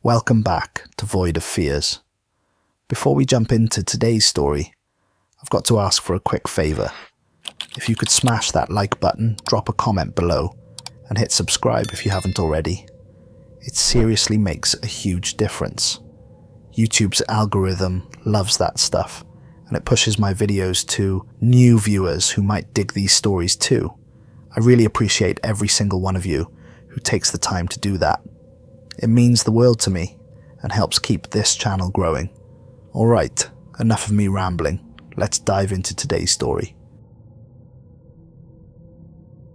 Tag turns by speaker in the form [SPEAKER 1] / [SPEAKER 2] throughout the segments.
[SPEAKER 1] Welcome back to Void of Fears. Before we jump into today's story, I've got to ask for a quick favour. If you could smash that like button, drop a comment below, and hit subscribe if you haven't already. It seriously makes a huge difference. YouTube's algorithm loves that stuff, and it pushes my videos to new viewers who might dig these stories too. I really appreciate every single one of you who takes the time to do that. It means the world to me and helps keep this channel growing. Alright, enough of me rambling. Let's dive into today's story.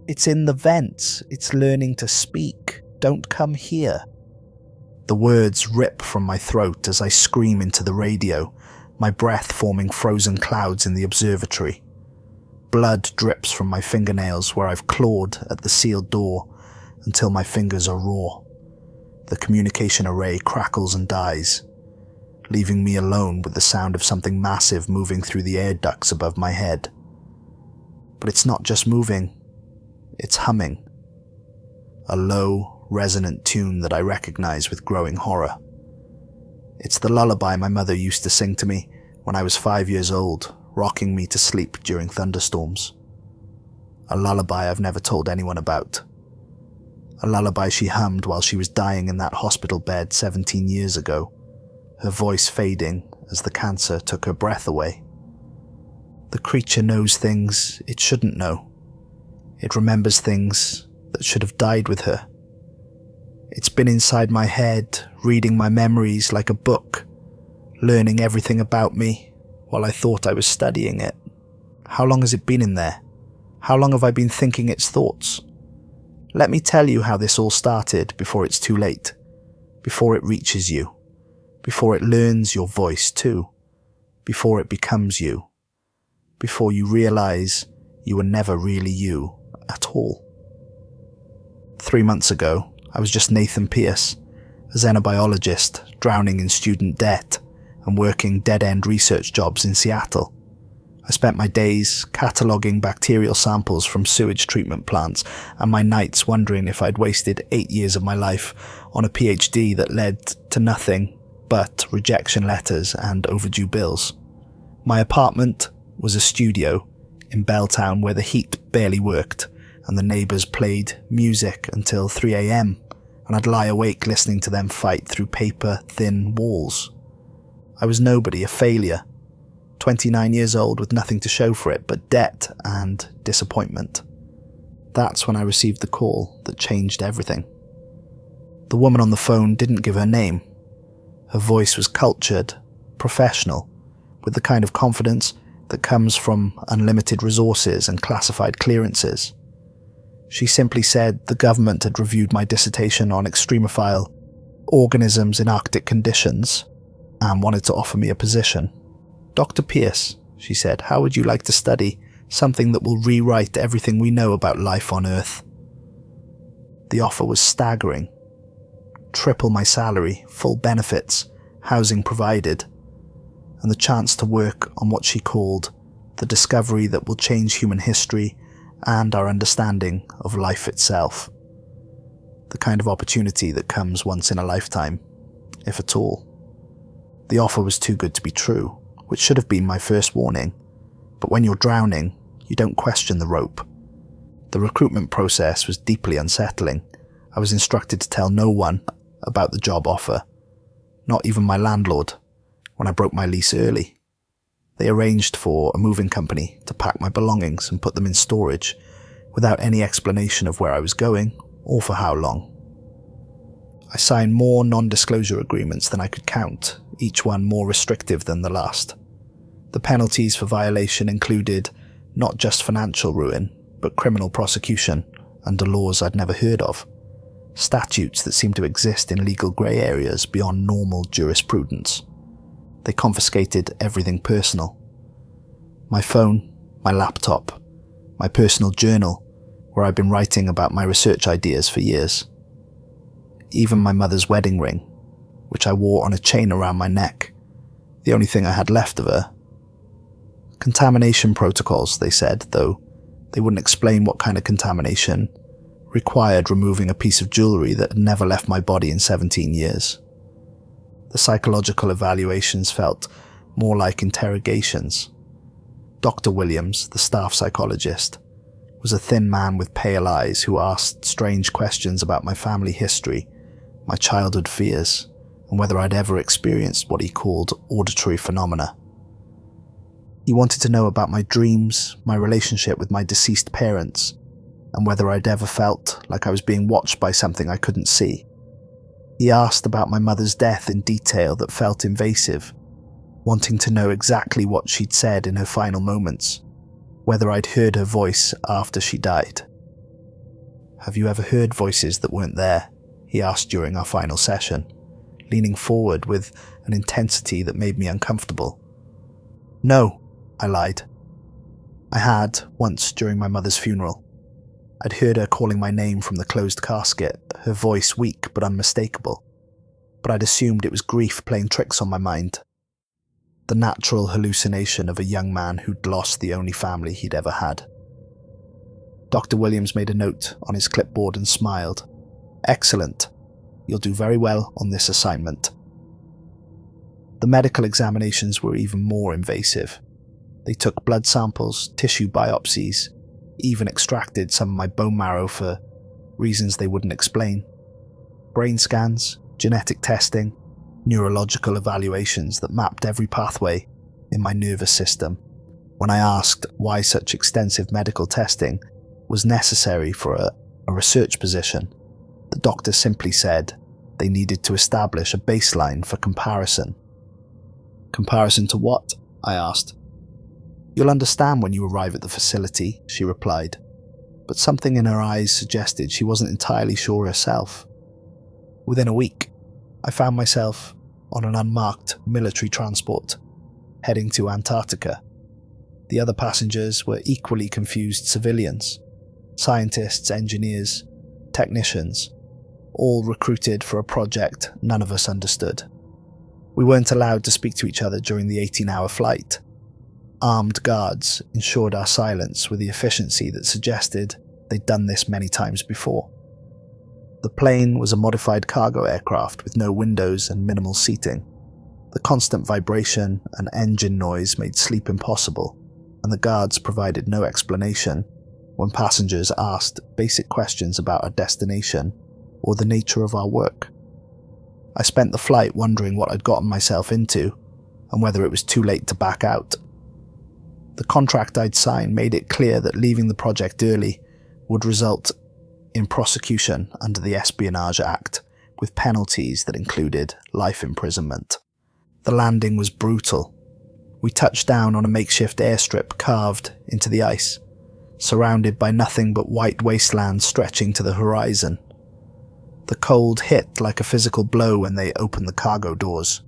[SPEAKER 1] It's in the vents. It's learning to speak. Don't come here. The words rip from my throat as I scream into the radio, my breath forming frozen clouds in the observatory. Blood drips from my fingernails where I've clawed at the sealed door until my fingers are raw. The communication array crackles and dies, leaving me alone with the sound of something massive moving through the air ducts above my head. But it's not just moving, it's humming. A low, resonant tune that I recognize with growing horror. It's the lullaby my mother used to sing to me when I was 5 years old, rocking me to sleep during thunderstorms. A lullaby I've never told anyone about. A lullaby she hummed while she was dying in that hospital bed 17 years ago, her voice fading as the cancer took her breath away. The creature knows things it shouldn't know. It remembers things that should have died with her. It's been inside my head, reading my memories like a book, learning everything about me while I thought I was studying it. How long has it been in there? How long have I been thinking its thoughts? Let me tell you how this all started before it's too late, before it reaches you, before it learns your voice too, before it becomes you, before you realize you were never really you at all. 3 months ago, I was just Nathan Pierce, a xenobiologist drowning in student debt and working dead-end research jobs in Seattle. I spent my days cataloguing bacterial samples from sewage treatment plants and my nights wondering if I'd wasted 8 years of my life on a PhD that led to nothing but rejection letters and overdue bills. My apartment was a studio in Belltown where the heat barely worked and the neighbours played music until 3 a.m. and I'd lie awake listening to them fight through paper-thin walls. I was nobody, a failure. 29 years old with nothing to show for it but debt and disappointment. That's when I received the call that changed everything. The woman on the phone didn't give her name. Her voice was cultured, professional, with the kind of confidence that comes from unlimited resources and classified clearances. She simply said the government had reviewed my dissertation on extremophile organisms in Arctic conditions and wanted to offer me a position. Dr. Pierce, she said, how would you like to study something that will rewrite everything we know about life on Earth? The offer was staggering. Triple my salary, full benefits, housing provided, and the chance to work on what she called the discovery that will change human history and our understanding of life itself. The kind of opportunity that comes once in a lifetime, if at all. The offer was too good to be true, which should have been my first warning. But when you're drowning, you don't question the rope. The recruitment process was deeply unsettling. I was instructed to tell no one about the job offer, not even my landlord, when I broke my lease early. They arranged for a moving company to pack my belongings and put them in storage without any explanation of where I was going or for how long. I signed more non-disclosure agreements than I could count, each one more restrictive than the last. The penalties for violation included not just financial ruin, but criminal prosecution under laws I'd never heard of. Statutes that seemed to exist in legal grey areas beyond normal jurisprudence. They confiscated everything personal. My phone, my laptop, my personal journal, where I'd been writing about my research ideas for years. Even my mother's wedding ring, which I wore on a chain around my neck, the only thing I had left of her. Contamination protocols, they said, though they wouldn't explain what kind of contamination required removing a piece of jewellery that had never left my body in 17 years. The psychological evaluations felt more like interrogations. Dr. Williams, the staff psychologist, was a thin man with pale eyes who asked strange questions about my family history, my childhood fears, and whether I'd ever experienced what he called auditory phenomena. He wanted to know about my dreams, my relationship with my deceased parents, and whether I'd ever felt like I was being watched by something I couldn't see. He asked about my mother's death in detail that felt invasive, wanting to know exactly what she'd said in her final moments, whether I'd heard her voice after she died. "Have you ever heard voices that weren't there?" he asked during our final session, leaning forward with an intensity that made me uncomfortable. "No," I lied. I had, once during my mother's funeral. I'd heard her calling my name from the closed casket, her voice weak but unmistakable. But I'd assumed it was grief playing tricks on my mind. The natural hallucination of a young man who'd lost the only family he'd ever had. Dr. Williams made a note on his clipboard and smiled. "Excellent. You'll do very well on this assignment." The medical examinations were even more invasive. They took blood samples, tissue biopsies, even extracted some of my bone marrow for reasons they wouldn't explain. Brain scans, genetic testing, neurological evaluations that mapped every pathway in my nervous system. When I asked why such extensive medical testing was necessary for a research position, the doctor simply said they needed to establish a baseline for comparison. "Comparison to what?" I asked. "You'll understand when you arrive at the facility," she replied, but something in her eyes suggested she wasn't entirely sure herself. Within a week, I found myself on an unmarked military transport, heading to Antarctica. The other passengers were equally confused civilians, scientists, engineers, technicians, all recruited for a project none of us understood. We weren't allowed to speak to each other during the 18-hour flight. Armed guards ensured our silence with the efficiency that suggested they'd done this many times before. The plane was a modified cargo aircraft with no windows and minimal seating. The constant vibration and engine noise made sleep impossible, and the guards provided no explanation when passengers asked basic questions about our destination or the nature of our work. I spent the flight wondering what I'd gotten myself into and whether it was too late to back out. The contract I'd signed made it clear that leaving the project early would result in prosecution under the Espionage Act, with penalties that included life imprisonment. The landing was brutal. We touched down on a makeshift airstrip carved into the ice, surrounded by nothing but white wasteland stretching to the horizon. The cold hit like a physical blow when they opened the cargo doors,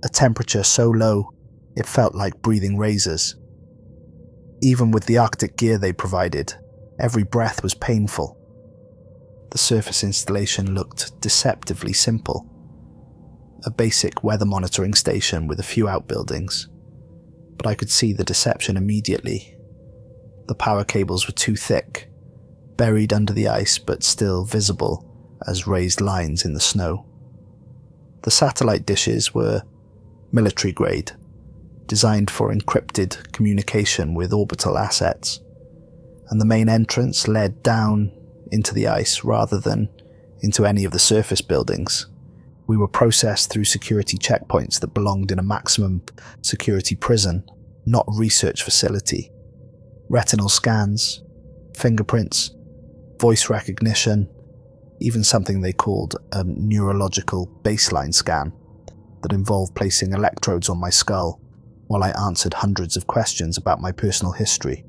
[SPEAKER 1] a temperature so low it felt like breathing razors. Even with the Arctic gear they provided, every breath was painful. The surface installation looked deceptively simple. A basic weather monitoring station with a few outbuildings. But I could see the deception immediately. The power cables were too thick, buried under the ice but still visible as raised lines in the snow. The satellite dishes were military grade, designed for encrypted communication with orbital assets, and the main entrance led down into the ice rather than into any of the surface buildings. We were processed through security checkpoints that belonged in a maximum security prison, not a research facility. Retinal scans, fingerprints, voice recognition, even something they called a neurological baseline scan that involved placing electrodes on my skull while I answered hundreds of questions about my personal history.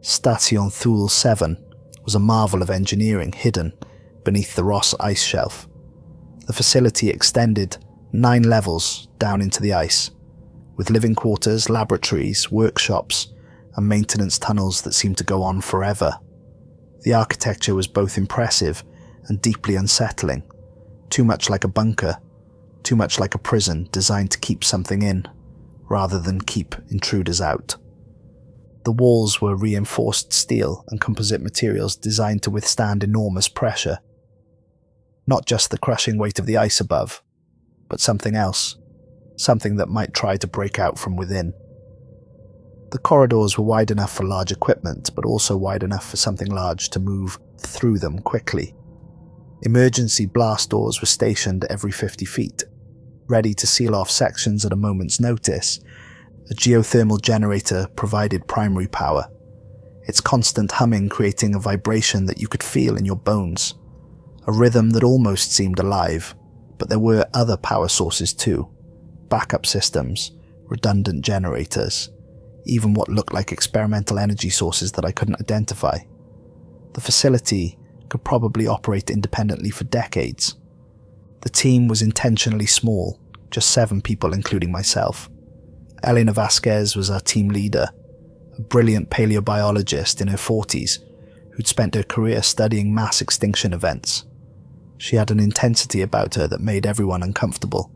[SPEAKER 1] Station Thule-7 was a marvel of engineering hidden beneath the Ross ice shelf. The facility extended 9 levels down into the ice, with living quarters, laboratories, workshops, and maintenance tunnels that seemed to go on forever. The architecture was both impressive and deeply unsettling, too much like a bunker, too much like a prison designed to keep something in, rather than keep intruders out. The walls were reinforced steel and composite materials designed to withstand enormous pressure. Not just the crushing weight of the ice above, but something else. Something that might try to break out from within. The corridors were wide enough for large equipment, but also wide enough for something large to move through them quickly. Emergency blast doors were stationed every 50 feet, ready to seal off sections at a moment's notice. A geothermal generator provided primary power, its constant humming creating a vibration that you could feel in your bones, a rhythm that almost seemed alive, but there were other power sources too, backup systems, redundant generators, even what looked like experimental energy sources that I couldn't identify. The facility could probably operate independently for decades. The team was intentionally small, just 7 people including myself. Elena Vasquez was our team leader, a brilliant paleobiologist in her 40s who'd spent her career studying mass extinction events. She had an intensity about her that made everyone uncomfortable,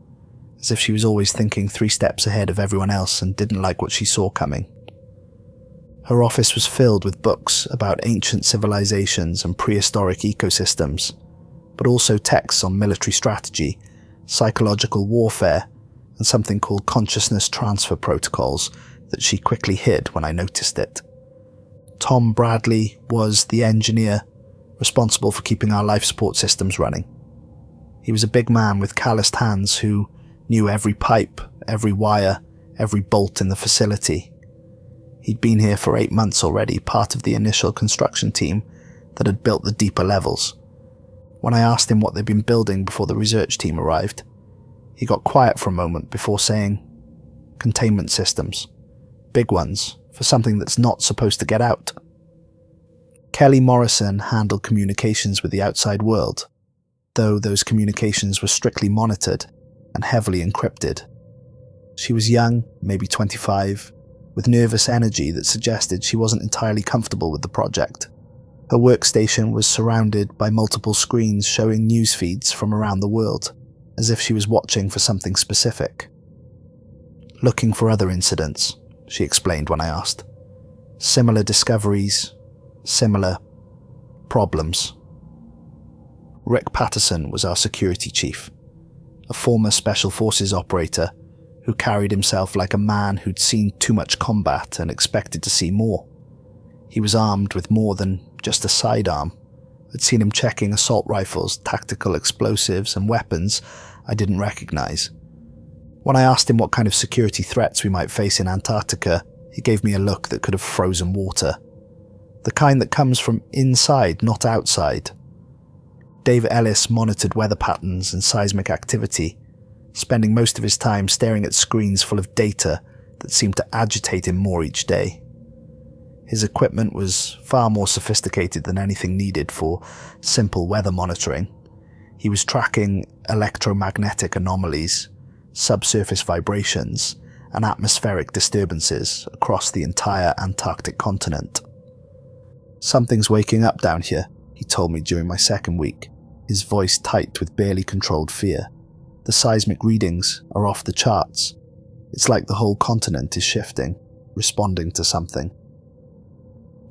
[SPEAKER 1] as if she was always thinking 3 steps ahead of everyone else and didn't like what she saw coming. Her office was filled with books about ancient civilizations and prehistoric ecosystems, but also texts on military strategy, psychological warfare, and something called consciousness transfer protocols that she quickly hid when I noticed it. Tom Bradley was the engineer responsible for keeping our life support systems running. He was a big man with calloused hands who knew every pipe, every wire, every bolt in the facility. He'd been here for 8 months already, part of the initial construction team that had built the deeper levels. When I asked him what they'd been building before the research team arrived, he got quiet for a moment before saying, "Containment systems. Big ones, for something that's not supposed to get out." Kelly Morrison handled communications with the outside world, though those communications were strictly monitored and heavily encrypted. She was young, maybe 25, with nervous energy that suggested she wasn't entirely comfortable with the project. Her workstation was surrounded by multiple screens showing news feeds from around the world, as if she was watching for something specific. "Looking for other incidents," she explained when I asked. "Similar discoveries, similar problems." Rick Patterson was our security chief, a former Special Forces operator who carried himself like a man who'd seen too much combat and expected to see more. He was armed with more than just a sidearm. I'd seen him checking assault rifles, tactical explosives, and weapons I didn't recognize. When I asked him what kind of security threats we might face in Antarctica, he gave me a look that could have frozen water. The kind that comes from inside, not outside. Dave Ellis monitored weather patterns and seismic activity, spending most of his time staring at screens full of data that seemed to agitate him more each day. His equipment was far more sophisticated than anything needed for simple weather monitoring. He was tracking electromagnetic anomalies, subsurface vibrations, and atmospheric disturbances across the entire Antarctic continent. "Something's waking up down here," he told me during my second week, his voice tight with barely controlled fear. "The seismic readings are off the charts. It's like the whole continent is shifting, responding to something."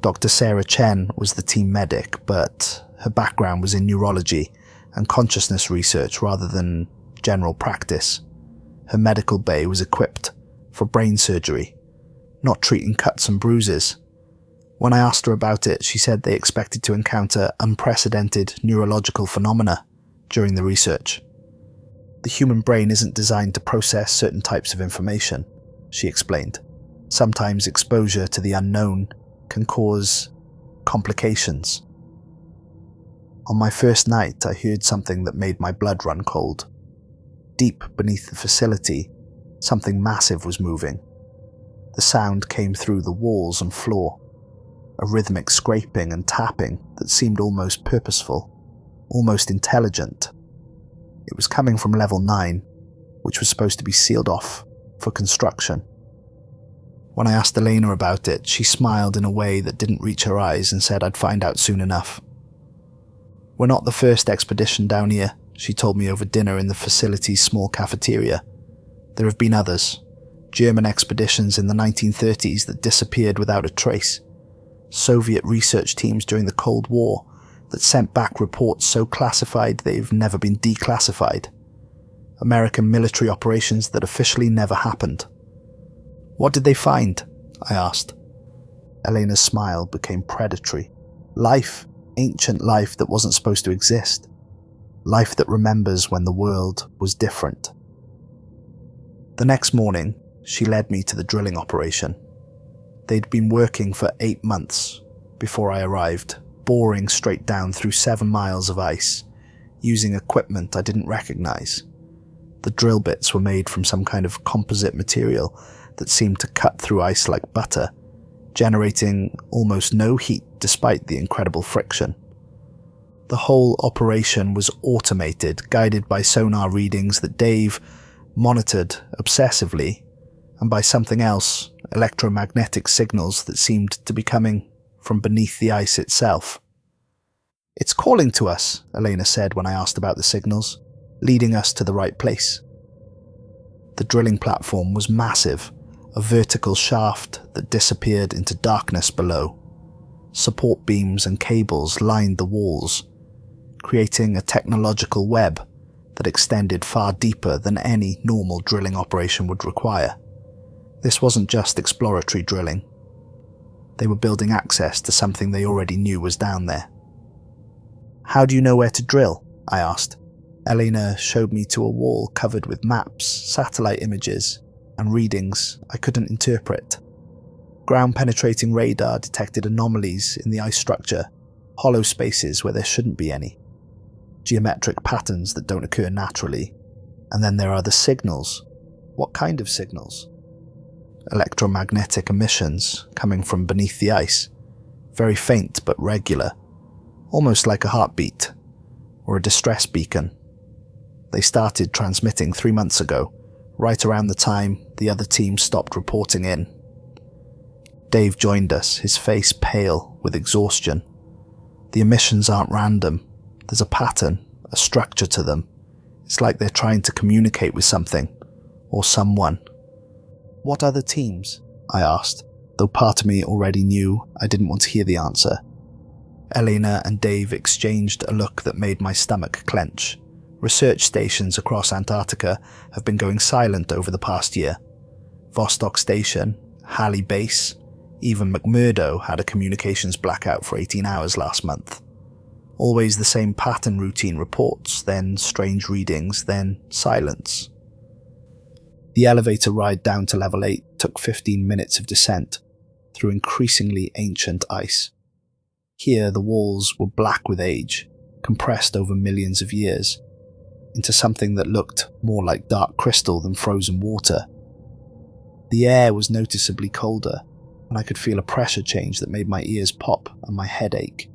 [SPEAKER 1] Dr. Sarah Chen was the team medic, but her background was in neurology and consciousness research rather than general practice. Her medical bay was equipped for brain surgery, not treating cuts and bruises. When I asked her about it, she said they expected to encounter unprecedented neurological phenomena during the research. "The human brain isn't designed to process certain types of information," she explained. "Sometimes exposure to the unknown can cause complications." On my first night, I heard something that made my blood run cold. Deep beneath the facility, something massive was moving. The sound came through the walls and floor, a rhythmic scraping and tapping that seemed almost purposeful, almost intelligent. It was coming from level 9, which was supposed to be sealed off for construction. When I asked Elena about it, she smiled in a way that didn't reach her eyes and said I'd find out soon enough. "We're not the first expedition down here," she told me over dinner in the facility's small cafeteria. "There have been others. German expeditions in the 1930s that disappeared without a trace. Soviet research teams during the Cold War that sent back reports so classified they've never been declassified. American military operations that officially never happened. What did they find? I asked. Elena's smile became predatory. Life, ancient life that wasn't supposed to exist. Life that remembers when the world was different. The next morning, she led me to the drilling operation. They'd been working for 8 months before I arrived, boring straight down through 7 miles of ice, using equipment I didn't recognize. The drill bits were made from some kind of composite material that seemed to cut through ice like butter, generating almost no heat despite the incredible friction. The whole operation was automated, guided by sonar readings that Dave monitored obsessively, and by something else, electromagnetic signals that seemed to be coming from beneath the ice itself. "It's calling to us," Elena said when I asked about the signals, leading us to the right place. The drilling platform was massive, a vertical shaft that disappeared into darkness below. Support beams and cables lined the walls, creating a technological web that extended far deeper than any normal drilling operation would require. This wasn't just exploratory drilling. They were building access to something they already knew was down there. "How do you know where to drill?" I asked. Elena showed me to a wall covered with maps, satellite images, and readings I couldn't interpret. Ground-penetrating radar detected anomalies in the ice structure, hollow spaces where there shouldn't be any, geometric patterns that don't occur naturally, and then there are the signals. What kind of signals? Electromagnetic emissions coming from beneath the ice, very faint but regular, almost like a heartbeat or a distress beacon. They started transmitting 3 months ago, right around the time the other team stopped reporting in. Dave joined us, his face pale with exhaustion. The emissions aren't random. There's a pattern, a structure to them. It's like they're trying to communicate with something, or someone. "What other teams?" I asked, though part of me already knew I didn't want to hear the answer. Elena and Dave exchanged a look that made my stomach clench. Research stations across Antarctica have been going silent over the past year. Vostok Station, Halley Base, even McMurdo had a communications blackout for 18 hours last month. Always the same pattern: routine reports, then strange readings, then silence. The elevator ride down to level 8 took 15 minutes of descent through increasingly ancient ice. Here the walls were black with age, compressed over millions of years, into something that looked more like dark crystal than frozen water. The air was noticeably colder, and I could feel a pressure change that made my ears pop and my head ache.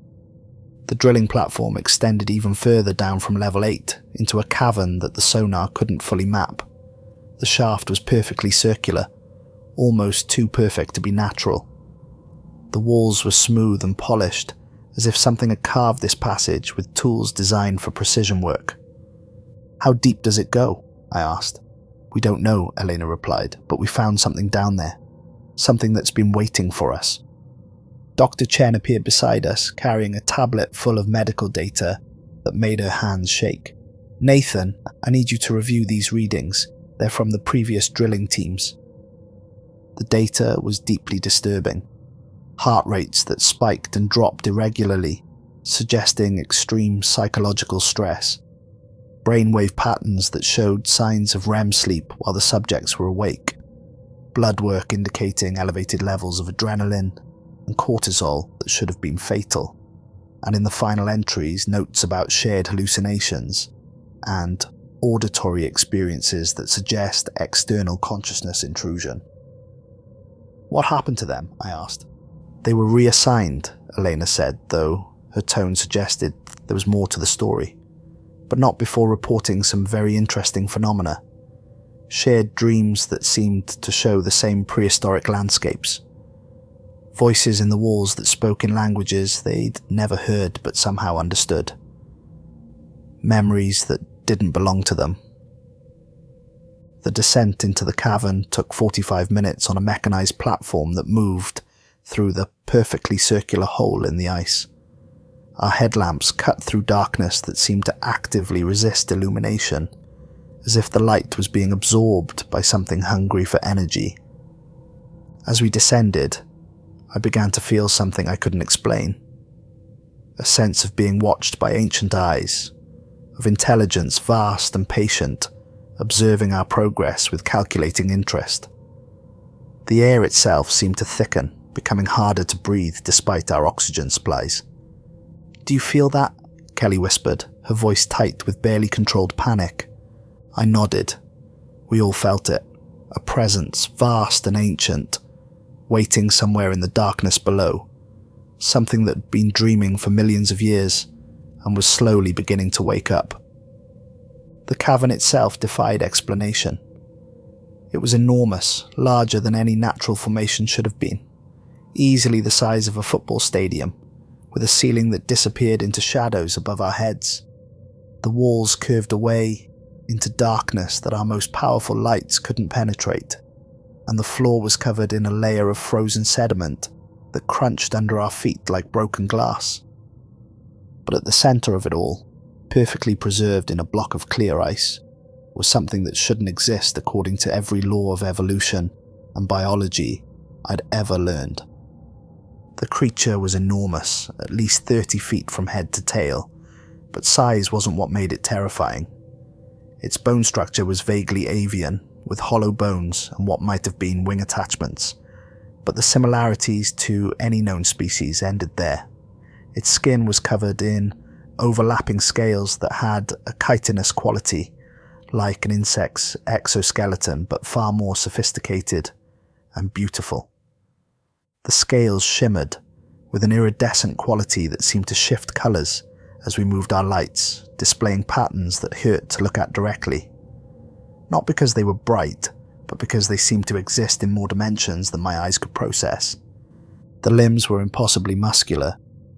[SPEAKER 1] The drilling platform extended even further down from level 8 into a cavern that the sonar couldn't fully map. The shaft was perfectly circular, almost too perfect to be natural. The walls were smooth and polished, as if something had carved this passage with tools designed for precision work. "How deep does it go?" I asked. "We don't know," Elena replied, "but we found something down there. Something that's been waiting for us." Dr. Chen appeared beside us, carrying a tablet full of medical data that made her hands shake. "Nathan, I need you to review these readings. They're from the previous drilling teams." The data was deeply disturbing. Heart rates that spiked and dropped irregularly, suggesting extreme psychological stress. Brainwave patterns that showed signs of REM sleep while the subjects were awake. Blood work indicating elevated levels of adrenaline and cortisol that should have been fatal. And in the final entries, notes about shared hallucinations and auditory experiences that suggest external consciousness intrusion. "What happened to them?" I asked. "They were reassigned," Elena said, though her tone suggested there was more to the story. "But not before reporting some very interesting phenomena. Shared dreams that seemed to show the same prehistoric landscapes. Voices in the walls that spoke in languages they'd never heard but somehow understood. Memories that didn't belong to them." The descent into the cavern took 45 minutes on a mechanized platform that moved through the perfectly circular hole in the ice. Our headlamps cut through darkness that seemed to actively resist illumination, as if the light was being absorbed by something hungry for energy. As we descended, I began to feel something I couldn't explain. A sense of being watched by ancient eyes, of intelligence vast and patient, observing our progress with calculating interest. The air itself seemed to thicken, becoming harder to breathe despite our oxygen supplies. "Do you feel that?" Kelly whispered, her voice tight with barely controlled panic. I nodded. We all felt it, a presence vast and ancient, waiting somewhere in the darkness below, something that had been dreaming for millions of years and was slowly beginning to wake up. The cavern itself defied explanation. It was enormous, larger than any natural formation should have been, easily the size of a football stadium, with a ceiling that disappeared into shadows above our heads. The walls curved away into darkness that our most powerful lights couldn't penetrate, and the floor was covered in a layer of frozen sediment that crunched under our feet like broken glass. But at the center of it all, perfectly preserved in a block of clear ice, was something that shouldn't exist according to every law of evolution and biology I'd ever learned. The creature was enormous, at least 30 feet from head to tail, but size wasn't what made it terrifying. Its bone structure was vaguely avian, with hollow bones and what might have been wing attachments, but the similarities to any known species ended there. Its skin was covered in overlapping scales that had a chitinous quality, like an insect's exoskeleton, but far more sophisticated and beautiful. The scales shimmered with an iridescent quality that seemed to shift colours as we moved our lights, displaying patterns that hurt to look at directly. Not because they were bright, but because they seemed to exist in more dimensions than my eyes could process. The limbs were impossibly muscular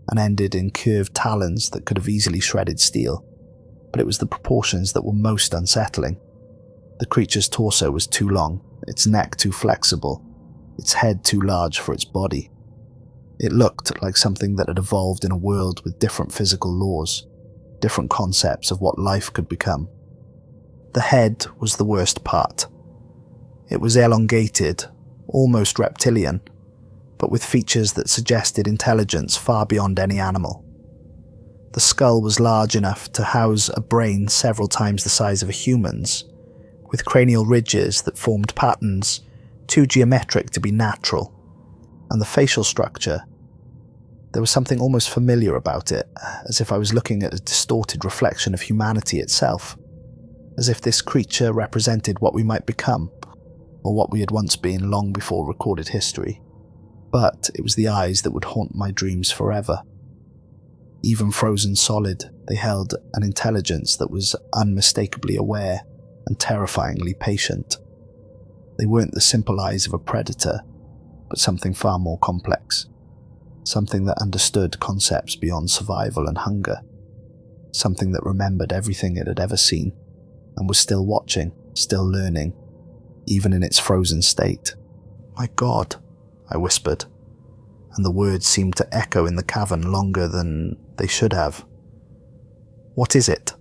[SPEAKER 1] and ended in curved talons that could have easily shredded steel, but it was the proportions that were most unsettling. The creature's torso was too long, its neck too flexible, its head too large for its body. It looked like something that had evolved in a world with different physical laws, different concepts of what life could become. The head was the worst part. It was elongated, almost reptilian, but with features that suggested intelligence far beyond any animal. The skull was large enough to house a brain several times the size of a human's, with cranial ridges that formed patterns too geometric to be natural, and the facial structure, there was something almost familiar about it, as if I was looking at a distorted reflection of humanity itself, as if this creature represented what we might become, or what we had once been long before recorded history. But it was the eyes that would haunt my dreams forever. Even frozen solid, they held an intelligence that was unmistakably aware and terrifyingly patient. They weren't the simple eyes of a predator, but something far more complex. Something that understood concepts beyond survival and hunger. Something that remembered everything it had ever seen, and was still watching, still learning, even in its frozen state. "My God," I whispered, and the words seemed to echo in the cavern longer than they should have. "What is it?"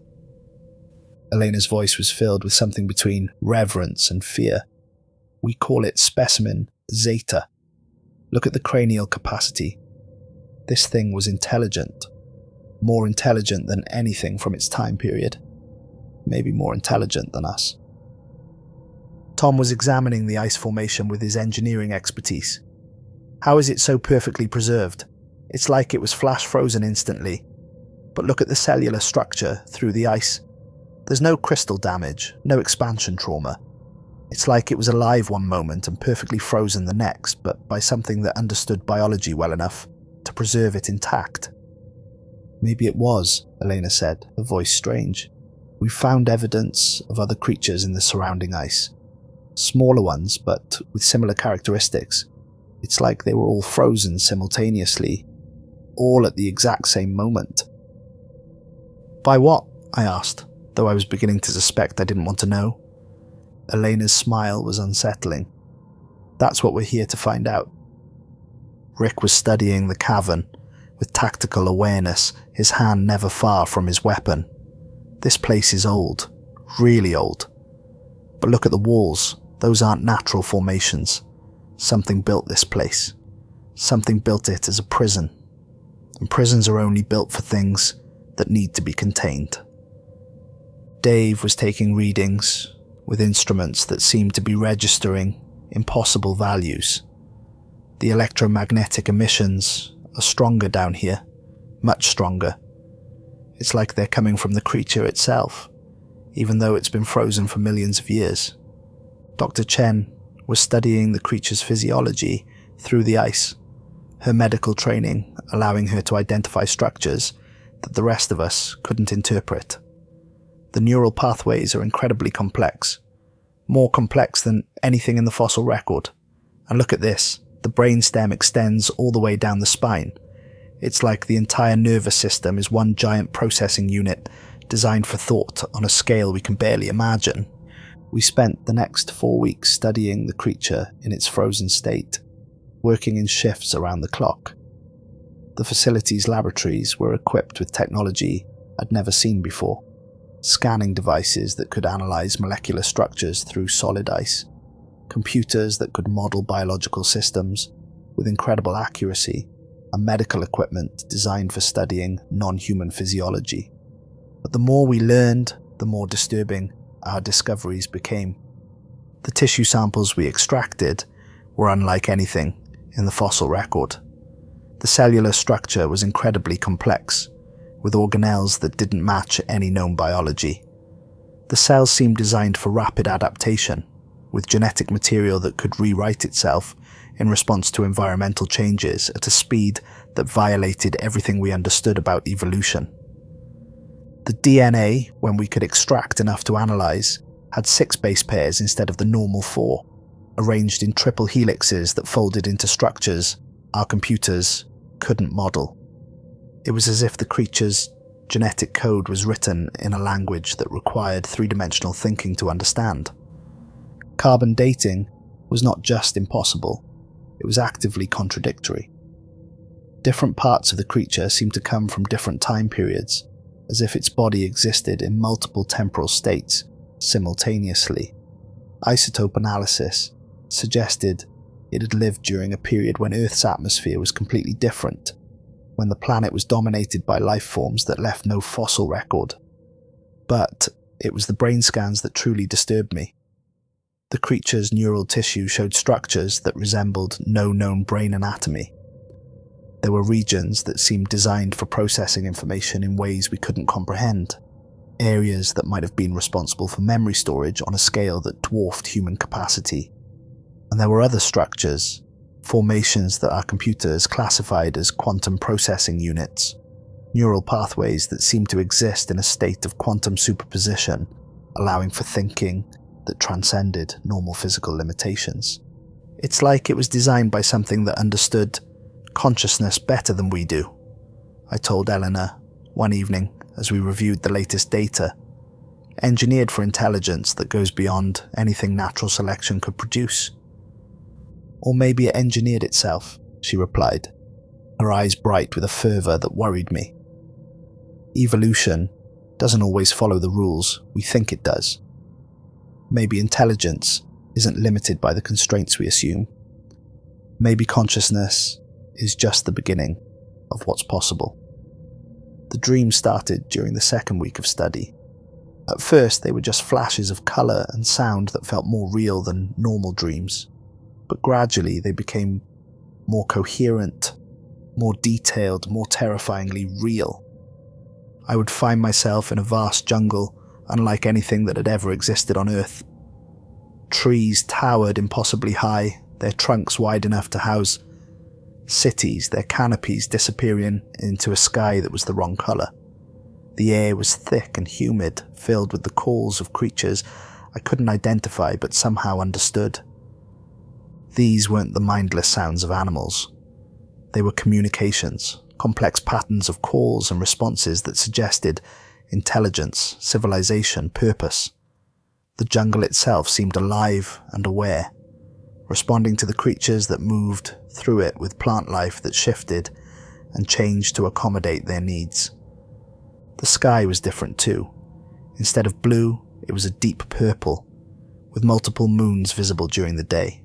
[SPEAKER 1] Elena's voice was filled with something between reverence and fear. "We call it specimen Zeta. Look at the cranial capacity. This thing was intelligent. More intelligent than anything from its time period. Maybe more intelligent than us." Tom was examining the ice formation with his engineering expertise. "How is it so perfectly preserved? It's like it was flash frozen instantly. But look at the cellular structure through the ice. There's no crystal damage, no expansion trauma. It's like it was alive one moment and perfectly frozen the next, but by something that understood biology well enough to preserve it intact." "Maybe it was," Elena said, her voice strange. "We found evidence of other creatures in the surrounding ice. Smaller ones, but with similar characteristics. It's like they were all frozen simultaneously, all at the exact same moment." "By what?" I asked, though I was beginning to suspect I didn't want to know. Elena's smile was unsettling. "That's what we're here to find out." Rick was studying the cavern with tactical awareness, his hand never far from his weapon. "This place is old, really old. But look at the walls. Those aren't natural formations. Something built this place. Something built it as a prison. And prisons are only built for things that need to be contained. Dave was taking readings with instruments that seemed to be registering impossible values. The electromagnetic emissions are stronger down here, much stronger. It's like they're coming from the creature itself, even though it's been frozen for millions of years. Dr. Chen was studying the creature's physiology through the ice, her medical training allowing her to identify structures that the rest of us couldn't interpret. The neural pathways are incredibly complex, more complex than anything in the fossil record. And look at this, the brainstem extends all the way down the spine. It's like the entire nervous system is one giant processing unit designed for thought on a scale we can barely imagine. We spent the next 4 weeks studying the creature in its frozen state, working in shifts around the clock. The facility's laboratories were equipped with technology I'd never seen before. Scanning devices that could analyze molecular structures through solid ice, computers that could model biological systems with incredible accuracy, and medical equipment designed for studying non-human physiology. But the more we learned, the more disturbing our discoveries became. The tissue samples we extracted were unlike anything in the fossil record. The cellular structure was incredibly complex, with organelles that didn't match any known biology. The cells seemed designed for rapid adaptation, with genetic material that could rewrite itself in response to environmental changes at a speed that violated everything we understood about evolution. The DNA, when we could extract enough to analyze, had 6 base pairs instead of the normal 4, arranged in triple helixes that folded into structures our computers couldn't model. It was as if the creature's genetic code was written in a language that required 3-dimensional thinking to understand. Carbon dating was not just impossible, it was actively contradictory. Different parts of the creature seemed to come from different time periods, as if its body existed in multiple temporal states simultaneously. Isotope analysis suggested it had lived during a period when Earth's atmosphere was completely different, when the planet was dominated by life forms that left no fossil record. But it was the brain scans that truly disturbed me. The creature's neural tissue showed structures that resembled no known brain anatomy. There were regions that seemed designed for processing information in ways we couldn't comprehend, areas that might have been responsible for memory storage on a scale that dwarfed human capacity. And there were other structures, formations that our computers classified as quantum processing units, neural pathways that seemed to exist in a state of quantum superposition, allowing for thinking that transcended normal physical limitations. It's like it was designed by something that understood consciousness better than we do, I told Elena one evening as we reviewed the latest data, engineered for intelligence that goes beyond anything natural selection could produce. Or maybe it engineered itself, she replied, her eyes bright with a fervour that worried me. Evolution doesn't always follow the rules we think it does. Maybe intelligence isn't limited by the constraints we assume. Maybe consciousness is just the beginning of what's possible. The dreams started during the second week of study. At first, they were just flashes of colour and sound that felt more real than normal dreams. But gradually they became more coherent, more detailed, more terrifyingly real. I would find myself in a vast jungle unlike anything that had ever existed on Earth. Trees towered impossibly high, their trunks wide enough to house cities, their canopies disappearing into a sky that was the wrong colour. The air was thick and humid, filled with the calls of creatures I couldn't identify but somehow understood. These weren't the mindless sounds of animals. They were communications, complex patterns of calls and responses that suggested intelligence, civilization, purpose. The jungle itself seemed alive and aware, responding to the creatures that moved through it with plant life that shifted and changed to accommodate their needs. The sky was different too. Instead of blue, it was a deep purple, with multiple moons visible during the day.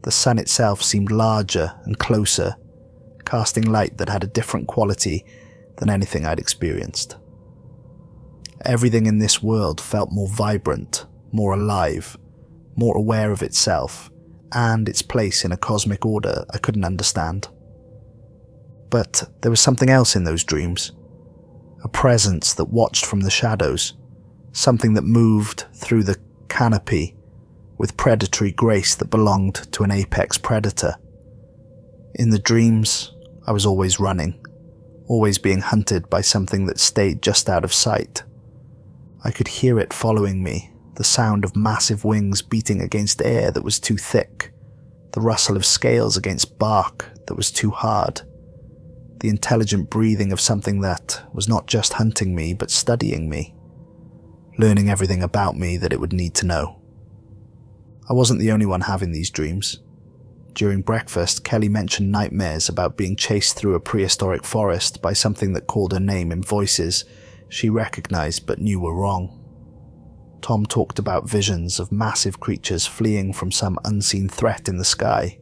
[SPEAKER 1] The sun itself seemed larger and closer, casting light that had a different quality than anything I'd experienced. Everything in this world felt more vibrant, more alive, more aware of itself and its place in a cosmic order I couldn't understand. But there was something else in those dreams, a presence that watched from the shadows, something that moved through the canopy with predatory grace that belonged to an apex predator. In the dreams, I was always running, always being hunted by something that stayed just out of sight. I could hear it following me, the sound of massive wings beating against air that was too thick, the rustle of scales against bark that was too hard, the intelligent breathing of something that was not just hunting me but studying me, learning everything about me that it would need to know. I wasn't the only one having these dreams. During breakfast, Kelly mentioned nightmares about being chased through a prehistoric forest by something that called her name in voices she recognized but knew were wrong. Tom talked about visions of massive creatures fleeing from some unseen threat in the sky,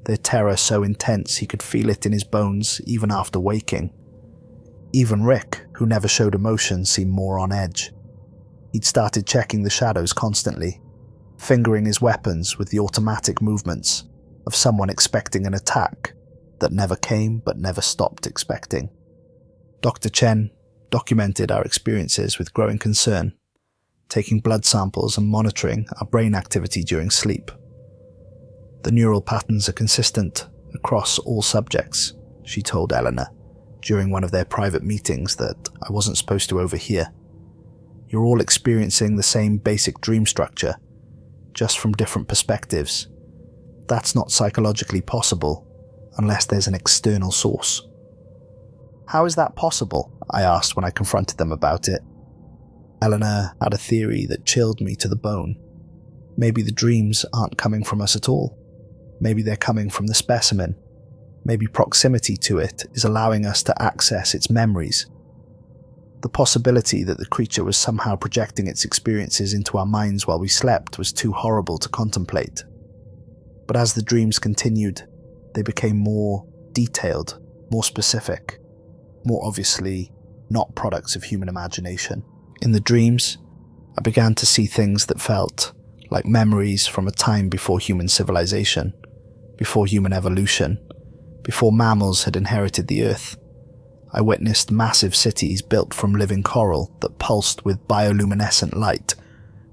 [SPEAKER 1] their terror so intense he could feel it in his bones even after waking. Even Rick, who never showed emotion, seemed more on edge. He'd started checking the shadows constantly, fingering his weapons with the automatic movements of someone expecting an attack that never came but never stopped expecting. Dr. Chen documented our experiences with growing concern, taking blood samples and monitoring our brain activity during sleep. The neural patterns are consistent across all subjects, she told Elena during one of their private meetings that I wasn't supposed to overhear. You're all experiencing the same basic dream structure, just from different perspectives. That's not psychologically possible unless there's an external source. How is that possible? I asked when I confronted them about it. Elena had a theory that chilled me to the bone. Maybe the dreams aren't coming from us at all. Maybe they're coming from the specimen. Maybe proximity to it is allowing us to access its memories. The possibility that the creature was somehow projecting its experiences into our minds while we slept was too horrible to contemplate. But as the dreams continued, they became more detailed, more specific, more obviously not products of human imagination. In the dreams, I began to see things that felt like memories from a time before human civilization, before human evolution, before mammals had inherited the earth. I witnessed massive cities built from living coral that pulsed with bioluminescent light,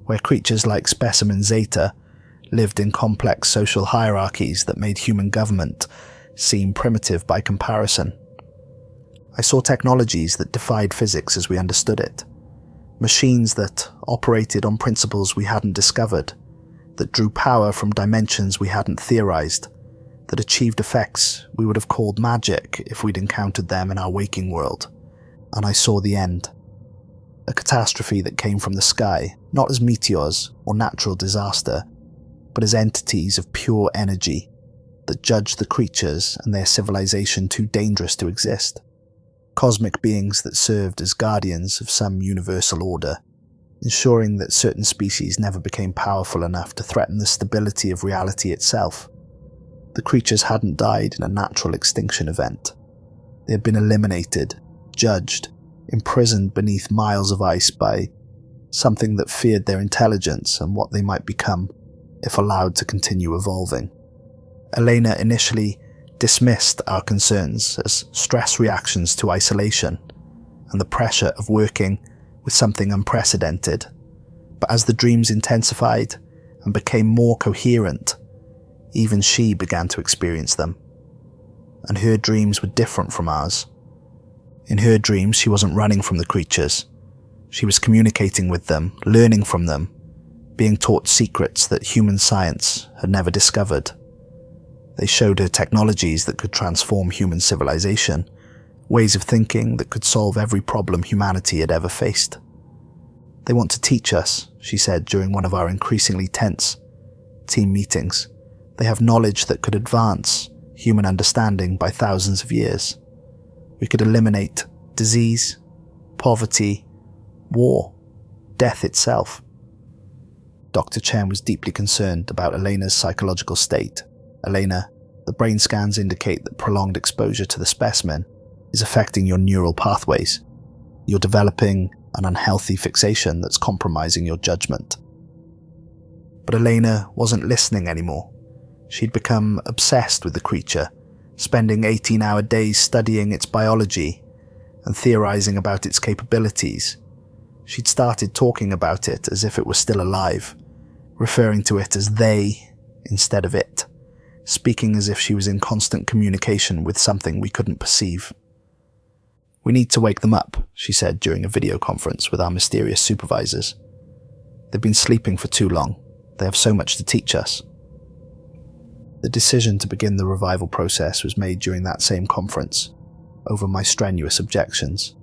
[SPEAKER 1] where creatures like specimen Zeta lived in complex social hierarchies that made human government seem primitive by comparison. I saw technologies that defied physics as we understood it, machines that operated on principles we hadn't discovered, that drew power from dimensions we hadn't theorized, that achieved effects we would have called magic if we'd encountered them in our waking world. And I saw the end. A catastrophe that came from the sky, not as meteors or natural disaster, but as entities of pure energy that judged the creatures and their civilization too dangerous to exist. Cosmic beings that served as guardians of some universal order, ensuring that certain species never became powerful enough to threaten the stability of reality itself. The creatures hadn't died in a natural extinction event. They had been eliminated, judged, imprisoned beneath miles of ice by something that feared their intelligence and what they might become if allowed to continue evolving. Elena initially dismissed our concerns as stress reactions to isolation and the pressure of working with something unprecedented. But as the dreams intensified and became more coherent, even she began to experience them. And her dreams were different from ours. In her dreams, she wasn't running from the creatures. She was communicating with them, learning from them, being taught secrets that human science had never discovered. They showed her technologies that could transform human civilization, ways of thinking that could solve every problem humanity had ever faced. They want to teach us, she said during one of our increasingly tense team meetings. They have knowledge that could advance human understanding by thousands of years. We could eliminate disease, poverty, war, death itself. Dr. Chen was deeply concerned about Elena's psychological state. Elena, the brain scans indicate that prolonged exposure to the specimen is affecting your neural pathways. You're developing an unhealthy fixation that's compromising your judgment. But Elena wasn't listening anymore. She'd become obsessed with the creature, spending 18-hour days studying its biology and theorizing about its capabilities. She'd started talking about it as if it were still alive, referring to it as they instead of it, speaking as if she was in constant communication with something we couldn't perceive. "We need to wake them up," she said during a video conference with our mysterious supervisors. "They've been sleeping for too long. They have so much to teach us." The decision to begin the revival process was made during that same conference, over my strenuous objections.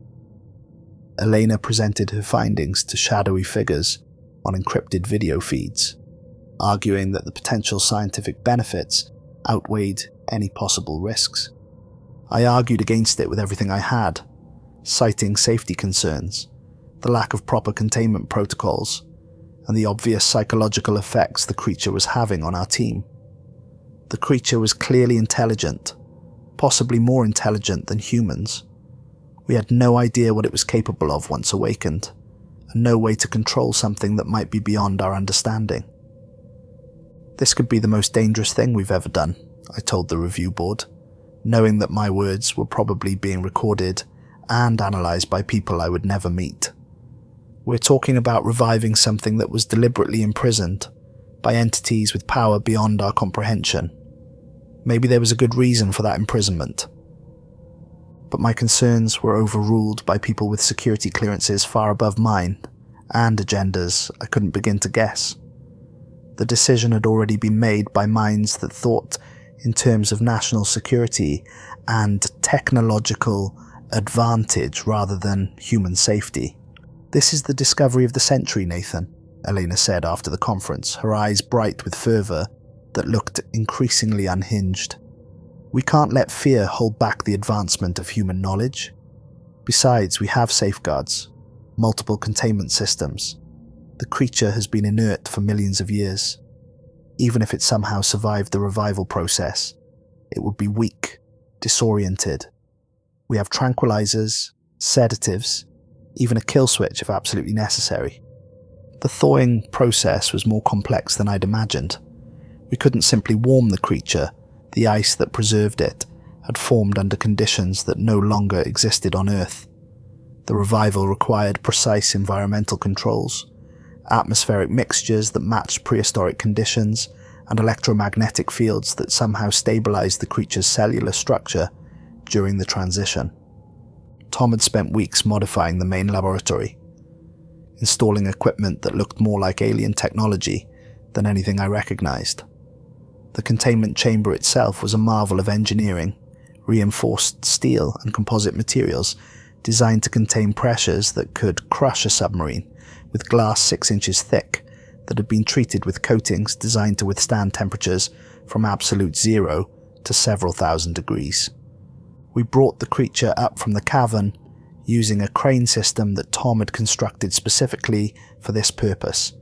[SPEAKER 1] Elena presented her findings to shadowy figures on encrypted video feeds, arguing that the potential scientific benefits outweighed any possible risks. I argued against it with everything I had, citing safety concerns, the lack of proper containment protocols, and the obvious psychological effects the creature was having on our team. The creature was clearly intelligent, possibly more intelligent than humans. We had no idea what it was capable of once awakened, and no way to control something that might be beyond our understanding. "This could be the most dangerous thing we've ever done," I told the review board, knowing that my words were probably being recorded and analysed by people I would never meet. "We're talking about reviving something that was deliberately imprisoned by entities with power beyond our comprehension. Maybe there was a good reason for that imprisonment. But my concerns were overruled by people with security clearances far above mine, and agendas I couldn't begin to guess. The decision had already been made by minds that thought in terms of national security and technological advantage rather than human safety. "This is the discovery of the century, Nathan," Elena said after the conference, her eyes bright with fervour that looked increasingly unhinged. "We can't let fear hold back the advancement of human knowledge. Besides, we have safeguards, multiple containment systems. The creature has been inert for millions of years. Even if it somehow survived the revival process, it would be weak, disoriented. We have tranquilizers, sedatives, even a kill switch if absolutely necessary." The thawing process was more complex than I'd imagined. We couldn't simply warm the creature. The ice that preserved it had formed under conditions that no longer existed on Earth. The revival required precise environmental controls, atmospheric mixtures that matched prehistoric conditions, and electromagnetic fields that somehow stabilized the creature's cellular structure during the transition. Tom had spent weeks modifying the main laboratory, installing equipment that looked more like alien technology than anything I recognized. The containment chamber itself was a marvel of engineering, reinforced steel and composite materials designed to contain pressures that could crush a submarine, with glass 6 inches thick that had been treated with coatings designed to withstand temperatures from absolute 0 to several thousand degrees. We brought the creature up from the cavern using a crane system that Tom had constructed specifically for this purpose,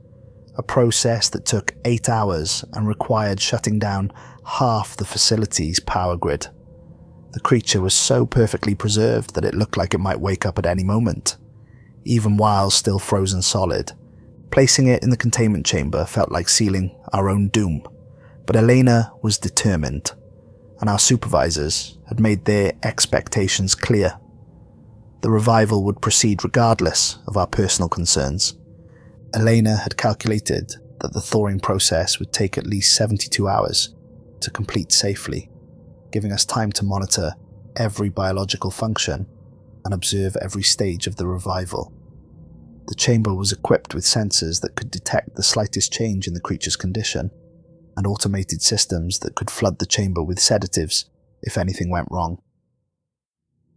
[SPEAKER 1] a process that took 8 hours and required shutting down half the facility's power grid. The creature was so perfectly preserved that it looked like it might wake up at any moment, even while still frozen solid. Placing it in the containment chamber felt like sealing our own doom, but Elena was determined, and our supervisors had made their expectations clear. The revival would proceed regardless of our personal concerns. Elena had calculated that the thawing process would take at least 72 hours to complete safely, giving us time to monitor every biological function and observe every stage of the revival. The chamber was equipped with sensors that could detect the slightest change in the creature's condition, and automated systems that could flood the chamber with sedatives if anything went wrong.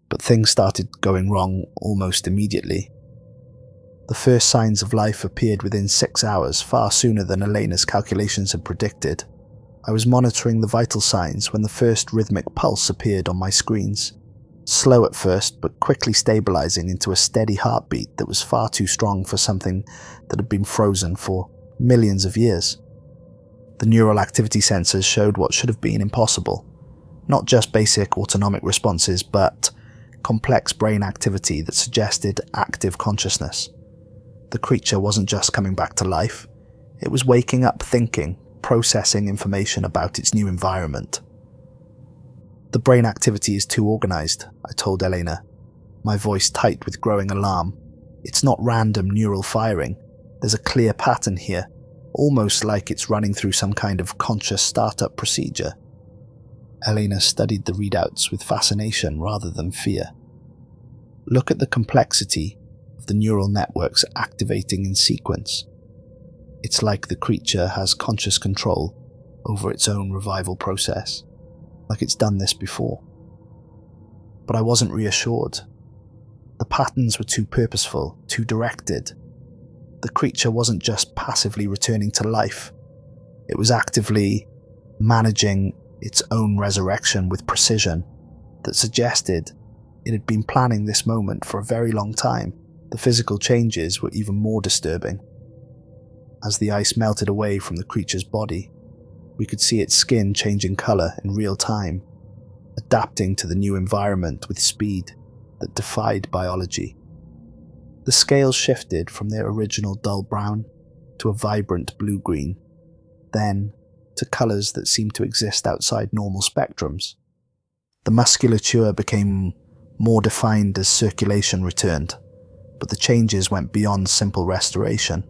[SPEAKER 1] But things started going wrong almost immediately. The first signs of life appeared within 6 hours, far sooner than Elena's calculations had predicted. I was monitoring the vital signs when the first rhythmic pulse appeared on my screens. Slow at first, but quickly stabilizing into a steady heartbeat that was far too strong for something that had been frozen for millions of years. The neural activity sensors showed what should have been impossible. Not just basic autonomic responses, but complex brain activity that suggested active consciousness. The creature wasn't just coming back to life, it was waking up thinking, processing information about its new environment. The brain activity is too organized, I told Elena, my voice tight with growing alarm. It's not random neural firing. There's a clear pattern here, almost like it's running through some kind of conscious startup procedure. Elena studied the readouts with fascination rather than fear. Look at the complexity of the neural networks activating in sequence. It's like the creature has conscious control over its own revival process, like it's done this before. But I wasn't reassured. The patterns were too purposeful, too directed. The creature wasn't just passively returning to life, it was actively managing its own resurrection with precision that suggested it had been planning this moment for a very long time. The physical changes were even more disturbing. As the ice melted away from the creature's body, we could see its skin changing colour in real time, adapting to the new environment with speed that defied biology. The scales shifted from their original dull brown to a vibrant blue-green, then to colours that seemed to exist outside normal spectrums. The musculature became more defined as circulation returned, but the changes went beyond simple restoration.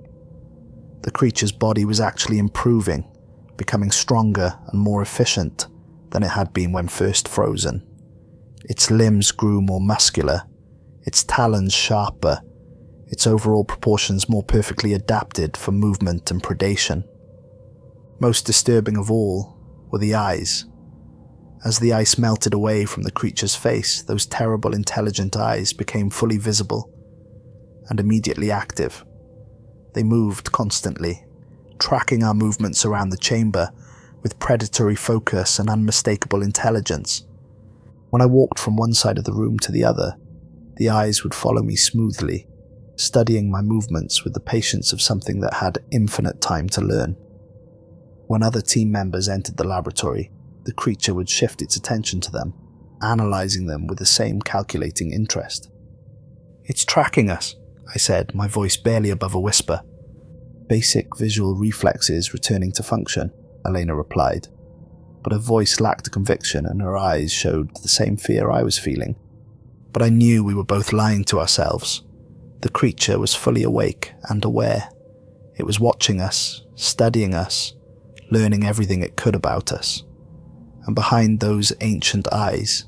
[SPEAKER 1] The creature's body was actually improving, becoming stronger and more efficient than it had been when first frozen. Its limbs grew more muscular, its talons sharper, its overall proportions more perfectly adapted for movement and predation. Most disturbing of all were the eyes. As the ice melted away from the creature's face, those terrible intelligent eyes became fully visible and immediately active. They moved constantly, tracking our movements around the chamber with predatory focus and unmistakable intelligence. When I walked from one side of the room to the other, the eyes would follow me smoothly, studying my movements with the patience of something that had infinite time to learn. When other team members entered the laboratory, the creature would shift its attention to them, analysing them with the same calculating interest. "It's tracking us," I said, my voice barely above a whisper. "Basic visual reflexes returning to function," Elena replied, but her voice lacked conviction and her eyes showed the same fear I was feeling. But I knew we were both lying to ourselves. The creature was fully awake and aware. It was watching us, studying us, learning everything it could about us. And behind those ancient eyes,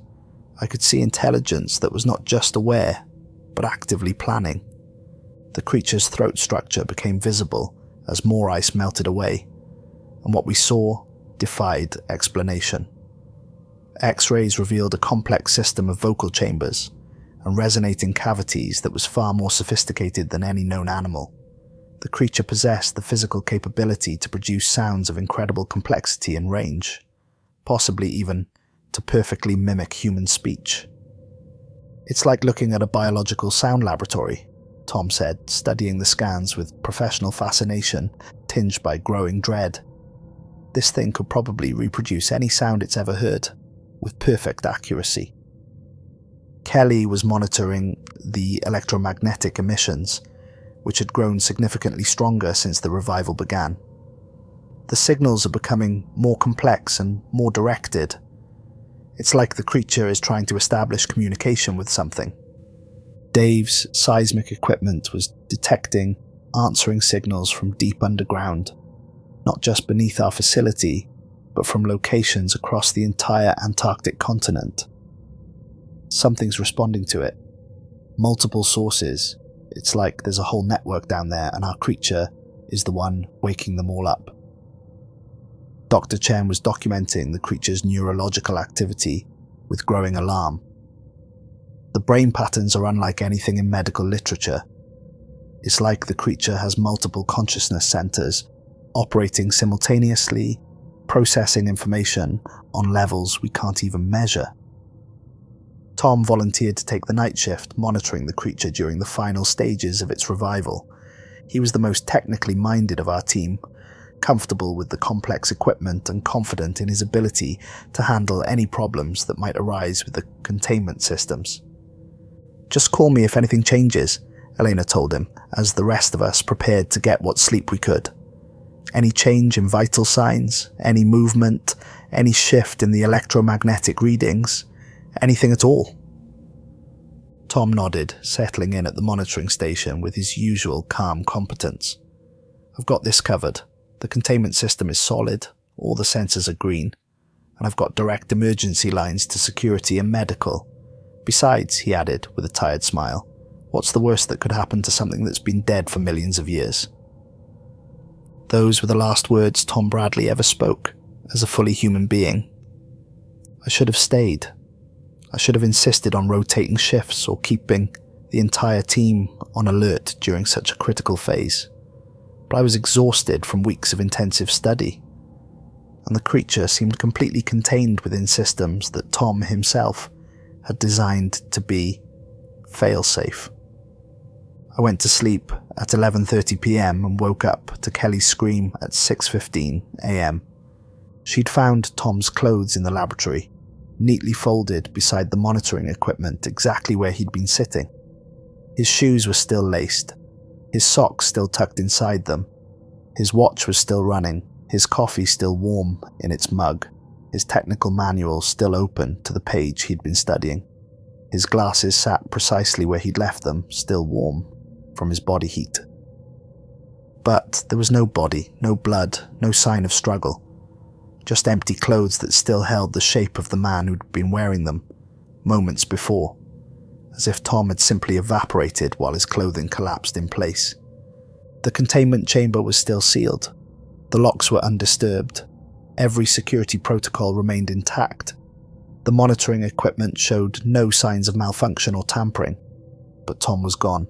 [SPEAKER 1] I could see intelligence that was not just aware, but actively planning. The creature's throat structure became visible as more ice melted away, and what we saw defied explanation. X-rays revealed a complex system of vocal chambers and resonating cavities that was far more sophisticated than any known animal. The creature possessed the physical capability to produce sounds of incredible complexity and range, possibly even to perfectly mimic human speech. "It's like looking at a biological sound laboratory," Tom said, studying the scans with professional fascination tinged by growing dread. "This thing could probably reproduce any sound it's ever heard, with perfect accuracy." Kelly was monitoring the electromagnetic emissions, which had grown significantly stronger since the revival began. "The signals are becoming more complex and more directed. It's like the creature is trying to establish communication with something." Dave's seismic equipment was detecting answering signals from deep underground, not just beneath our facility, but from locations across the entire Antarctic continent. Something's responding to it. Multiple sources. It's like there's a whole network down there and our creature is the one waking them all up. Dr. Chen was documenting the creature's neurological activity with growing alarm. "The brain patterns are unlike anything in medical literature. It's like the creature has multiple consciousness centers operating simultaneously, processing information on levels we can't even measure." Tom volunteered to take the night shift, monitoring the creature during the final stages of its revival. He was the most technically minded of our team, comfortable with the complex equipment and confident in his ability to handle any problems that might arise with the containment systems. "Just call me if anything changes," Elena told him, as the rest of us prepared to get what sleep we could. "Any change in vital signs, any movement, any shift in the electromagnetic readings, anything at all?" Tom nodded, settling in at the monitoring station with his usual calm competence. "I've got this covered. The containment system is solid, all the sensors are green, and I've got direct emergency lines to security and medical. Besides," he added with a tired smile, "what's the worst that could happen to something that's been dead for millions of years?" Those were the last words Tom Bradley ever spoke as a fully human being. I should have stayed. I should have insisted on rotating shifts or keeping the entire team on alert during such a critical phase. But I was exhausted from weeks of intensive study, and the creature seemed completely contained within systems that Tom himself had designed to be fail-safe. I went to sleep at 11:30 p.m. and woke up to Kelly's scream at 6:15 a.m. She'd found Tom's clothes in the laboratory, neatly folded beside the monitoring equipment exactly where he'd been sitting. His shoes were still laced, his socks still tucked inside them, his watch was still running, his coffee still warm in its mug, his technical manual still open to the page he'd been studying. His glasses sat precisely where he'd left them, still warm from his body heat. But there was no body, no blood, no sign of struggle. Just empty clothes that still held the shape of the man who'd been wearing them moments before, as if Tom had simply evaporated while his clothing collapsed in place. The containment chamber was still sealed. The locks were undisturbed. Every security protocol remained intact. The monitoring equipment showed no signs of malfunction or tampering, but Tom was gone,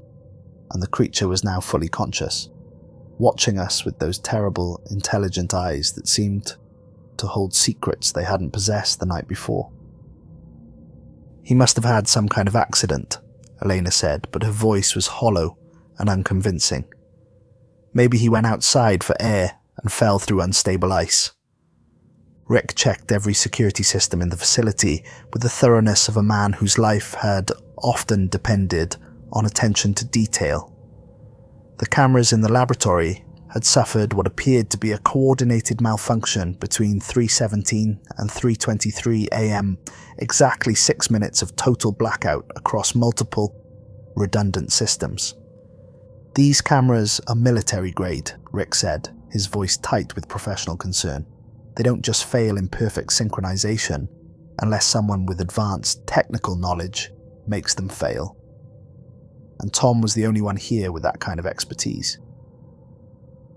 [SPEAKER 1] and the creature was now fully conscious, watching us with those terrible, intelligent eyes that seemed to hold secrets they hadn't possessed the night before. "He must have had some kind of accident," Elena said, but her voice was hollow and unconvincing. "Maybe he went outside for air and fell through unstable ice." Rick checked every security system in the facility with the thoroughness of a man whose life had often depended on attention to detail. The cameras in the laboratory had suffered what appeared to be a coordinated malfunction between 3:17 and 3:23 a.m., exactly 6 minutes of total blackout across multiple redundant systems. "These cameras are military grade," Rick said, his voice tight with professional concern. "They don't just fail in perfect synchronization unless someone with advanced technical knowledge makes them fail." And Tom was the only one here with that kind of expertise.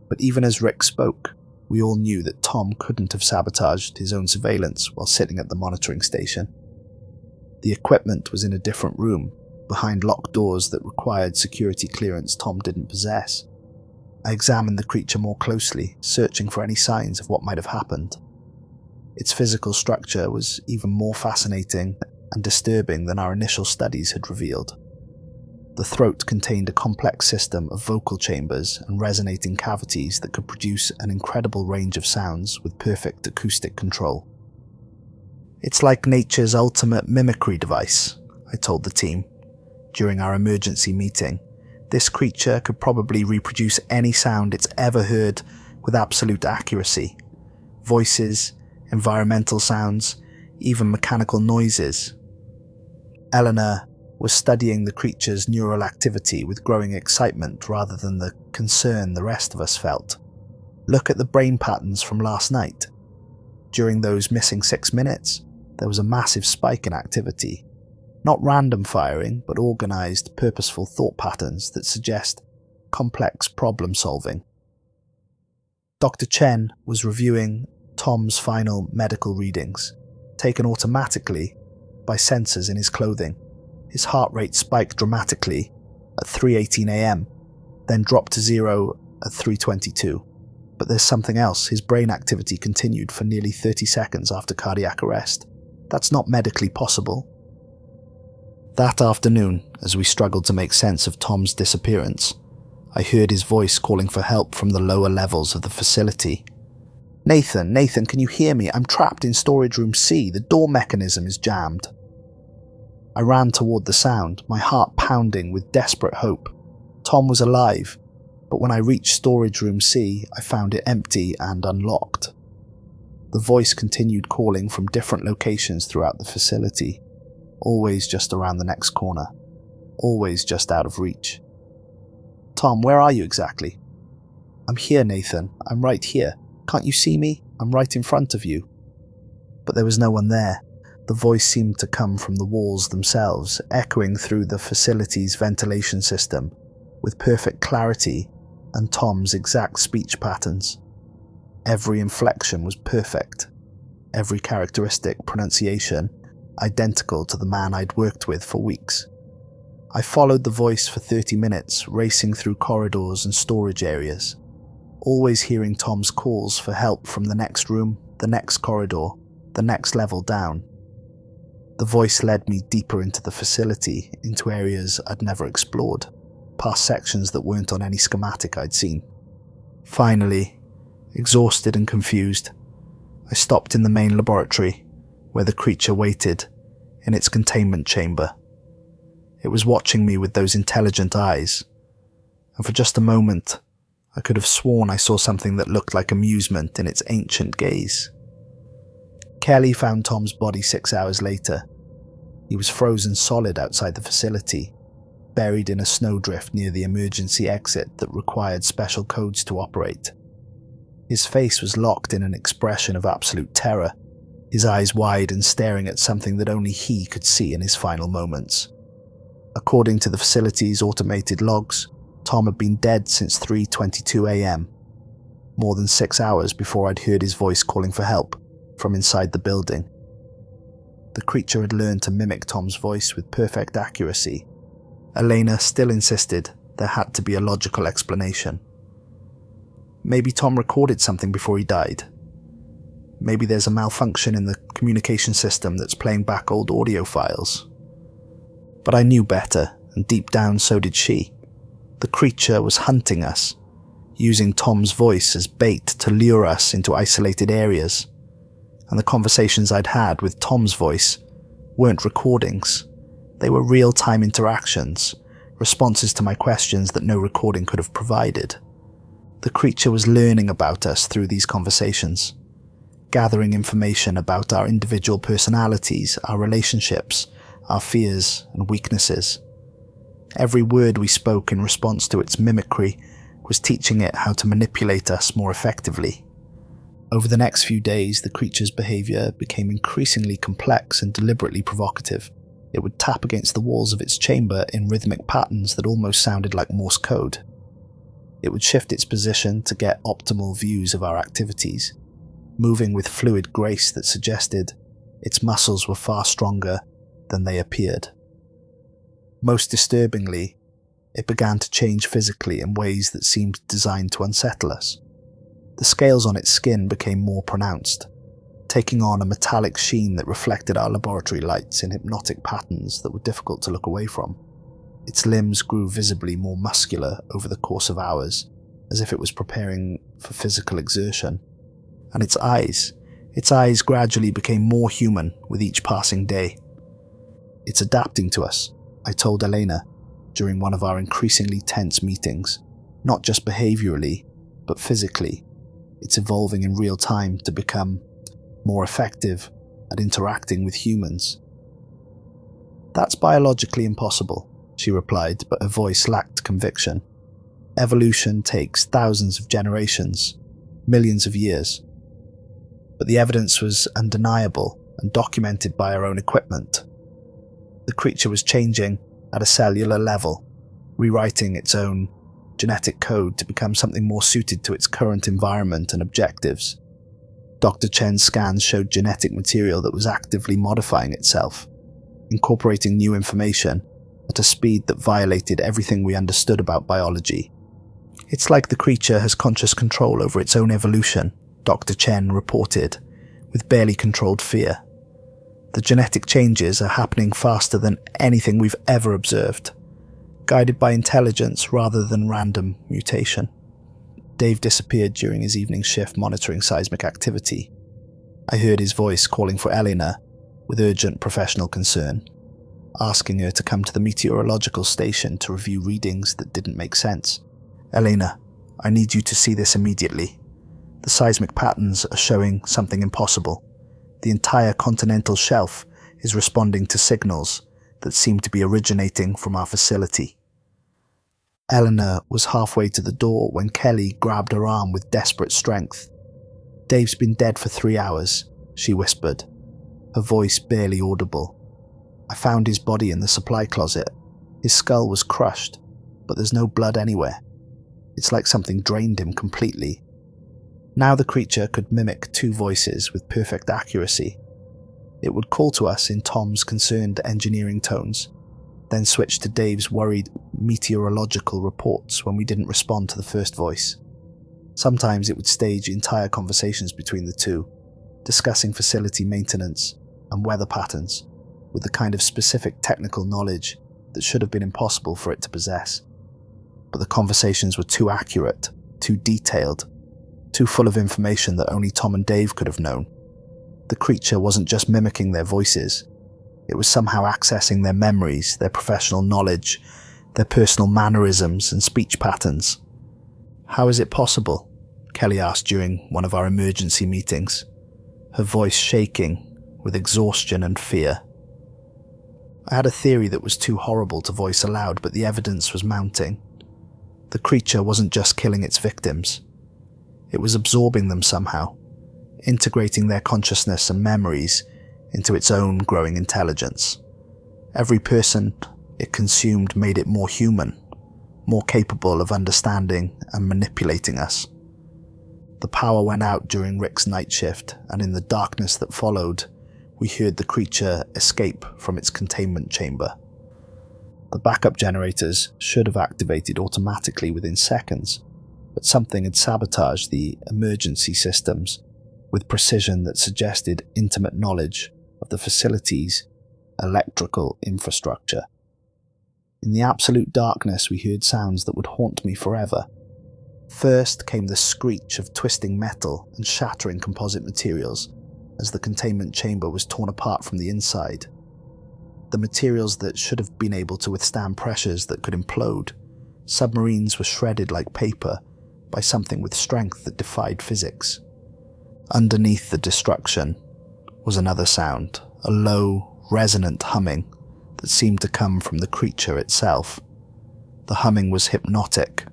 [SPEAKER 1] But even as Rick spoke, we all knew that Tom couldn't have sabotaged his own surveillance while sitting at the monitoring station. The equipment was in a different room, behind locked doors that required security clearance Tom didn't possess. I examined the creature more closely, searching for any signs of what might have happened. Its physical structure was even more fascinating and disturbing than our initial studies had revealed. The throat contained a complex system of vocal chambers and resonating cavities that could produce an incredible range of sounds with perfect acoustic control. "It's like nature's ultimate mimicry device," I told the team. During our emergency meeting, this creature could probably reproduce any sound it's ever heard with absolute accuracy. Voices, environmental sounds, even mechanical noises. Elena was studying the creature's neural activity with growing excitement rather than the concern the rest of us felt. "Look at the brain patterns from last night. During those missing 6 minutes, there was a massive spike in activity. Not random firing, but organized, purposeful thought patterns that suggest complex problem solving." Dr. Chen was reviewing Tom's final medical readings, taken automatically by sensors in his clothing. His heart rate spiked dramatically at 3:18 a.m., then dropped to 0 at 3:22. But there's something else. His brain activity continued for nearly 30 seconds after cardiac arrest. That's not medically possible. That afternoon, as we struggled to make sense of Tom's disappearance, I heard his voice calling for help from the lower levels of the facility. Nathan, can you hear me? I'm trapped in storage room C. The door mechanism is jammed." I ran toward the sound, my heart pounding with desperate hope. Tom was alive, but when I reached storage room C, I found it empty and unlocked. The voice continued calling from different locations throughout the facility, always just around the next corner, always just out of reach. "Tom, where are you exactly?" "I'm here, Nathan. I'm right here. Can't you see me? I'm right in front of you." But there was no one there. The voice seemed to come from the walls themselves, echoing through the facility's ventilation system, with perfect clarity and Tom's exact speech patterns. Every inflection was perfect, every characteristic pronunciation identical to the man I'd worked with for weeks. I followed the voice for 30 minutes, racing through corridors and storage areas, always hearing Tom's calls for help from the next room, the next corridor, the next level down. The voice led me deeper into the facility, into areas I'd never explored, past sections that weren't on any schematic I'd seen. Finally, exhausted and confused, I stopped in the main laboratory, where the creature waited, in its containment chamber. It was watching me with those intelligent eyes, and for just a moment, I could have sworn I saw something that looked like amusement in its ancient gaze. Kelly found Tom's body 6 hours later. He was frozen solid outside the facility, buried in a snowdrift near the emergency exit that required special codes to operate. His face was locked in an expression of absolute terror, his eyes wide and staring at something that only he could see in his final moments. According to the facility's automated logs, Tom had been dead since 3:22 a.m., more than 6 hours before I'd heard his voice calling for help from inside the building. The creature had learned to mimic Tom's voice with perfect accuracy. Elena still insisted there had to be a logical explanation. Maybe Tom recorded something before he died. Maybe there's a malfunction in the communication system that's playing back old audio files. But I knew better, and deep down so did she. The creature was hunting us, using Tom's voice as bait to lure us into isolated areas. And the conversations I'd had with Tom's voice weren't recordings. They were real-time interactions, responses to my questions that no recording could have provided. The creature was learning about us through these conversations, gathering information about our individual personalities, our relationships, our fears and weaknesses. Every word we spoke in response to its mimicry was teaching it how to manipulate us more effectively. Over the next few days, the creature's behavior became increasingly complex and deliberately provocative. It would tap against the walls of its chamber in rhythmic patterns that almost sounded like Morse code. It would shift its position to get optimal views of our activities, moving with fluid grace that suggested its muscles were far stronger than they appeared. Most disturbingly, it began to change physically in ways that seemed designed to unsettle us. The scales on its skin became more pronounced, taking on a metallic sheen that reflected our laboratory lights in hypnotic patterns that were difficult to look away from. Its limbs grew visibly more muscular over the course of hours, as if it was preparing for physical exertion. And its eyes gradually became more human with each passing day. "It's adapting to us," I told Elena during one of our increasingly tense meetings. "Not just behaviorally, but physically. It's evolving in real time to become more effective at interacting with humans." "That's biologically impossible," she replied, but her voice lacked conviction. "Evolution takes thousands of generations, millions of years." But the evidence was undeniable and documented by our own equipment. The creature was changing at a cellular level, rewriting its own genetic code to become something more suited to its current environment and objectives. Dr. Chen's scans showed genetic material that was actively modifying itself, incorporating new information at a speed that violated everything we understood about biology. "It's like the creature has conscious control over its own evolution," Dr. Chen reported, with barely controlled fear. "The genetic changes are happening faster than anything we've ever observed. guided by intelligence rather than random mutation. Dave disappeared during his evening shift monitoring seismic activity. I heard his voice calling for Elena with urgent professional concern, asking her to come to the meteorological station to review readings that didn't make sense. "Elena, I need you to see this immediately. The seismic patterns are showing something impossible. The entire continental shelf is responding to signals that seem to be originating from our facility." Elena was halfway to the door when Kelly grabbed her arm with desperate strength. "Dave's been dead for 3 hours," she whispered, her voice barely audible. "I found his body in the supply closet. His skull was crushed, but there's no blood anywhere. It's like something drained him completely." Now the creature could mimic 2 voices with perfect accuracy. It would call to us in Tom's concerned engineering tones, then switch to Dave's worried meteorological reports when we didn't respond to the first voice. Sometimes it would stage entire conversations between the two, discussing facility maintenance and weather patterns, with the kind of specific technical knowledge that should have been impossible for it to possess. But the conversations were too accurate, too detailed, too full of information that only Tom and Dave could have known. The creature wasn't just mimicking their voices, it was somehow accessing their memories, their professional knowledge, their personal mannerisms and speech patterns. "How is it possible?" Kelly asked during one of our emergency meetings, her voice shaking with exhaustion and fear. I had a theory that was too horrible to voice aloud, but the evidence was mounting. The creature wasn't just killing its victims. It was absorbing them somehow, integrating their consciousness and memories into its own growing intelligence. Every person it consumed made it more human, more capable of understanding and manipulating us. The power went out during Rick's night shift, and in the darkness that followed, we heard the creature escape from its containment chamber. The backup generators should have activated automatically within seconds, but something had sabotaged the emergency systems with precision that suggested intimate knowledge of the facility's electrical infrastructure. In the absolute darkness, we heard sounds that would haunt me forever. First came the screech of twisting metal and shattering composite materials as the containment chamber was torn apart from the inside. The materials that should have been able to withstand pressures that could implode, submarines were shredded like paper by something with strength that defied physics. Underneath the destruction was another sound, a low, resonant humming that seemed to come from the creature itself. The humming was hypnotic,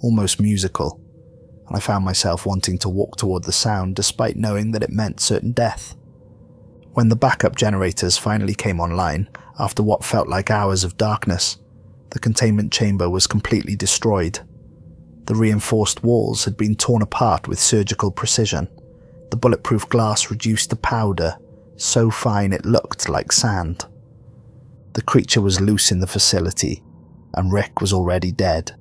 [SPEAKER 1] almost musical, and I found myself wanting to walk toward the sound despite knowing that it meant certain death. When the backup generators finally came online, after what felt like hours of darkness, the containment chamber was completely destroyed. The reinforced walls had been torn apart with surgical precision, the bulletproof glass reduced to powder, so fine it looked like sand. The creature was loose in the facility, and Rick was already dead.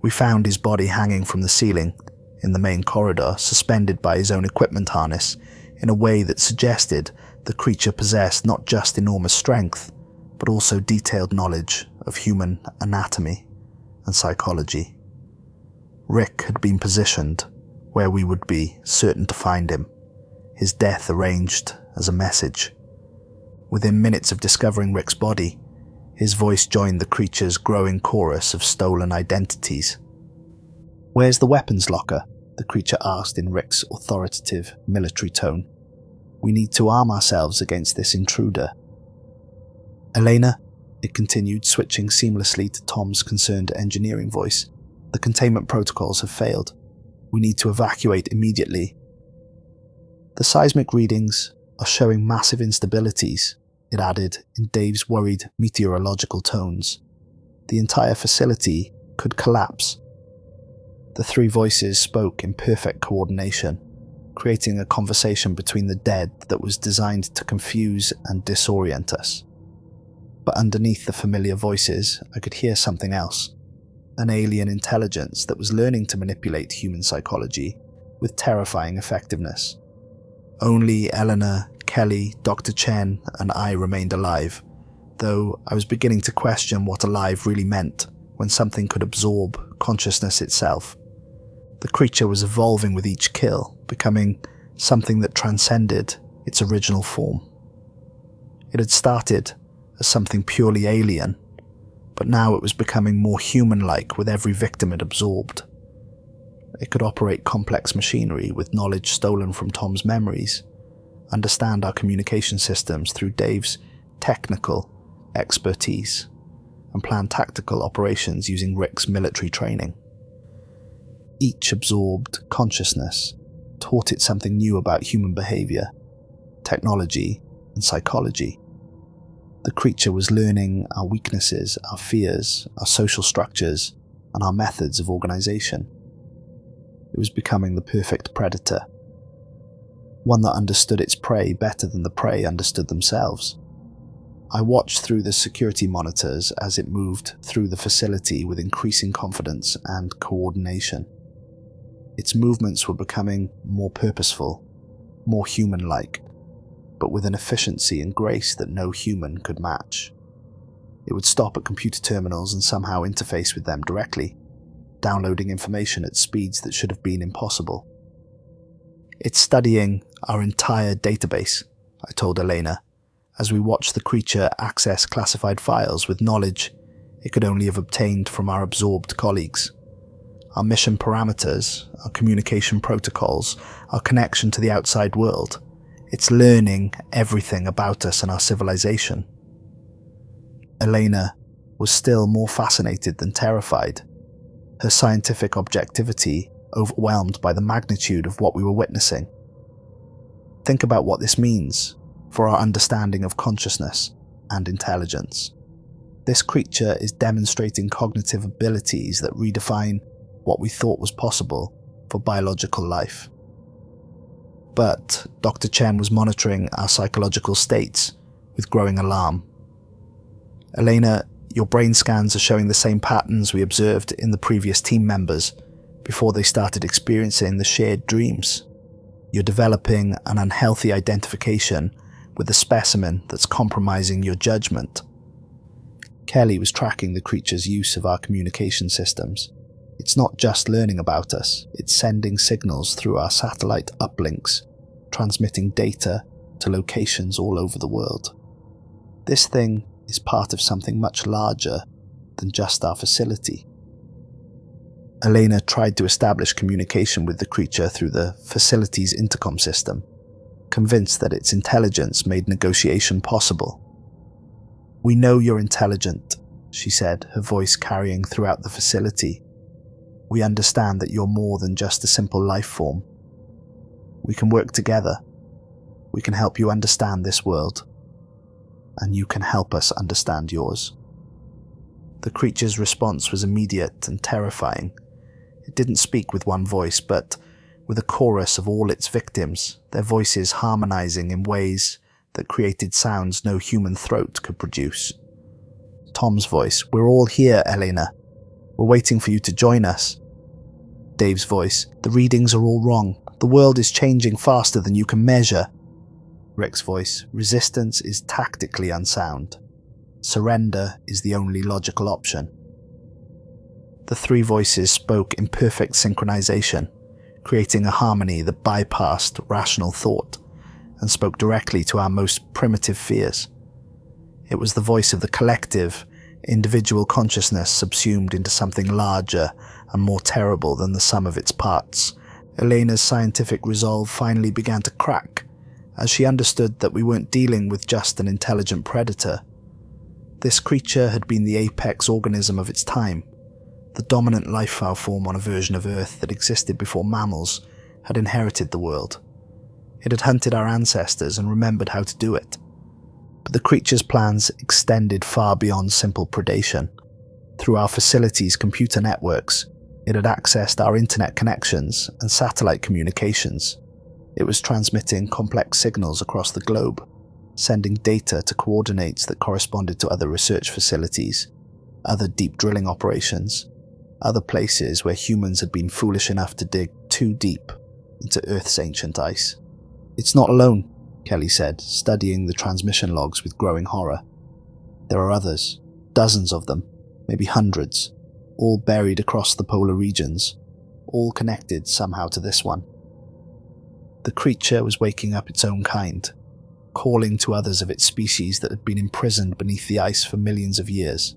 [SPEAKER 1] We found his body hanging from the ceiling, in the main corridor, suspended by his own equipment harness, in a way that suggested the creature possessed not just enormous strength, but also detailed knowledge of human anatomy and psychology. Rick had been positioned where we would be certain to find him, his death arranged as a message. Within minutes of discovering Rick's body, his voice joined the creature's growing chorus of stolen identities. "Where's the weapons locker?" the creature asked in Rick's authoritative military tone. "We need to arm ourselves against this intruder." "Elena," it continued, switching seamlessly to Tom's concerned engineering voice, "the containment protocols have failed. We need to evacuate immediately." "The seismic readings are showing massive instabilities," it added in Dave's worried meteorological tones. "The entire facility could collapse." The 3 voices spoke in perfect coordination, creating a conversation between the dead that was designed to confuse and disorient us. But underneath the familiar voices, I could hear something else. An alien intelligence that was learning to manipulate human psychology with terrifying effectiveness. Only Elena, Kelly, Dr. Chen, and I remained alive, though I was beginning to question what alive really meant when something could absorb consciousness itself. The creature was evolving with each kill, becoming something that transcended its original form. It had started as something purely alien, but now it was becoming more human-like with every victim it absorbed. It could operate complex machinery with knowledge stolen from Tom's memories, understand our communication systems through Dave's technical expertise, and plan tactical operations using Rick's military training. Each absorbed consciousness taught it something new about human behavior, technology, and psychology. The creature was learning our weaknesses, our fears, our social structures, and our methods of organization. It was becoming the perfect predator, one that understood its prey better than the prey understood themselves. I watched through the security monitors as it moved through the facility with increasing confidence and coordination. Its movements were becoming more purposeful, more human-like, but with an efficiency and grace that no human could match. It would stop at computer terminals and somehow interface with them directly, downloading information at speeds that should have been impossible. "It's studying our entire database," I told Elena, as we watched the creature access classified files with knowledge it could only have obtained from our absorbed colleagues. Our mission parameters, our communication protocols, our connection to the outside world. It's learning everything about us and our civilization. Elena was still more fascinated than terrified, her scientific objectivity overwhelmed by the magnitude of what we were witnessing. "Think about what this means for our understanding of consciousness and intelligence. This creature is demonstrating cognitive abilities that redefine what we thought was possible for biological life." But Dr. Chen was monitoring our psychological states with growing alarm. "Elena, your brain scans are showing the same patterns we observed in the previous team members before they started experiencing the shared dreams. You're developing an unhealthy identification with a specimen that's compromising your judgment." Kelly was tracking the creature's use of our communication systems. "It's not just learning about us, it's sending signals through our satellite uplinks, transmitting data to locations all over the world. This thing is part of something much larger than just our facility." Elena tried to establish communication with the creature through the facility's intercom system, convinced that its intelligence made negotiation possible. "We know you're intelligent," she said, her voice carrying throughout the facility. "We understand that you're more than just a simple life form. We can work together. We can help you understand this world, and you can help us understand yours." The creature's response was immediate and terrifying. It didn't speak with one voice, but with a chorus of all its victims, their voices harmonizing in ways that created sounds no human throat could produce. Tom's voice, "We're all here, Elena. We're waiting for you to join us." Dave's voice, "The readings are all wrong. The world is changing faster than you can measure." Rick's voice, "Resistance is tactically unsound. Surrender is the only logical option." The three voices spoke in perfect synchronization, creating a harmony that bypassed rational thought and spoke directly to our most primitive fears. It was the voice of the collective, individual consciousness subsumed into something larger and more terrible than the sum of its parts. Elena's scientific resolve finally began to crack as she understood that we weren't dealing with just an intelligent predator. This creature had been the apex organism of its time, the dominant life form on a version of Earth that existed before mammals had inherited the world. It had hunted our ancestors and remembered how to do it. But the creature's plans extended far beyond simple predation. Through our facility's computer networks, it had accessed our internet connections and satellite communications. It was transmitting complex signals across the globe, sending data to coordinates that corresponded to other research facilities, other deep drilling operations, other places where humans had been foolish enough to dig too deep into Earth's ancient ice. "It's not alone," Kelly said, studying the transmission logs with growing horror. There are others, dozens of them, maybe hundreds, all buried across the polar regions, all connected somehow to this one. The creature was waking up its own kind, calling to others of its species that had been imprisoned beneath the ice for millions of years.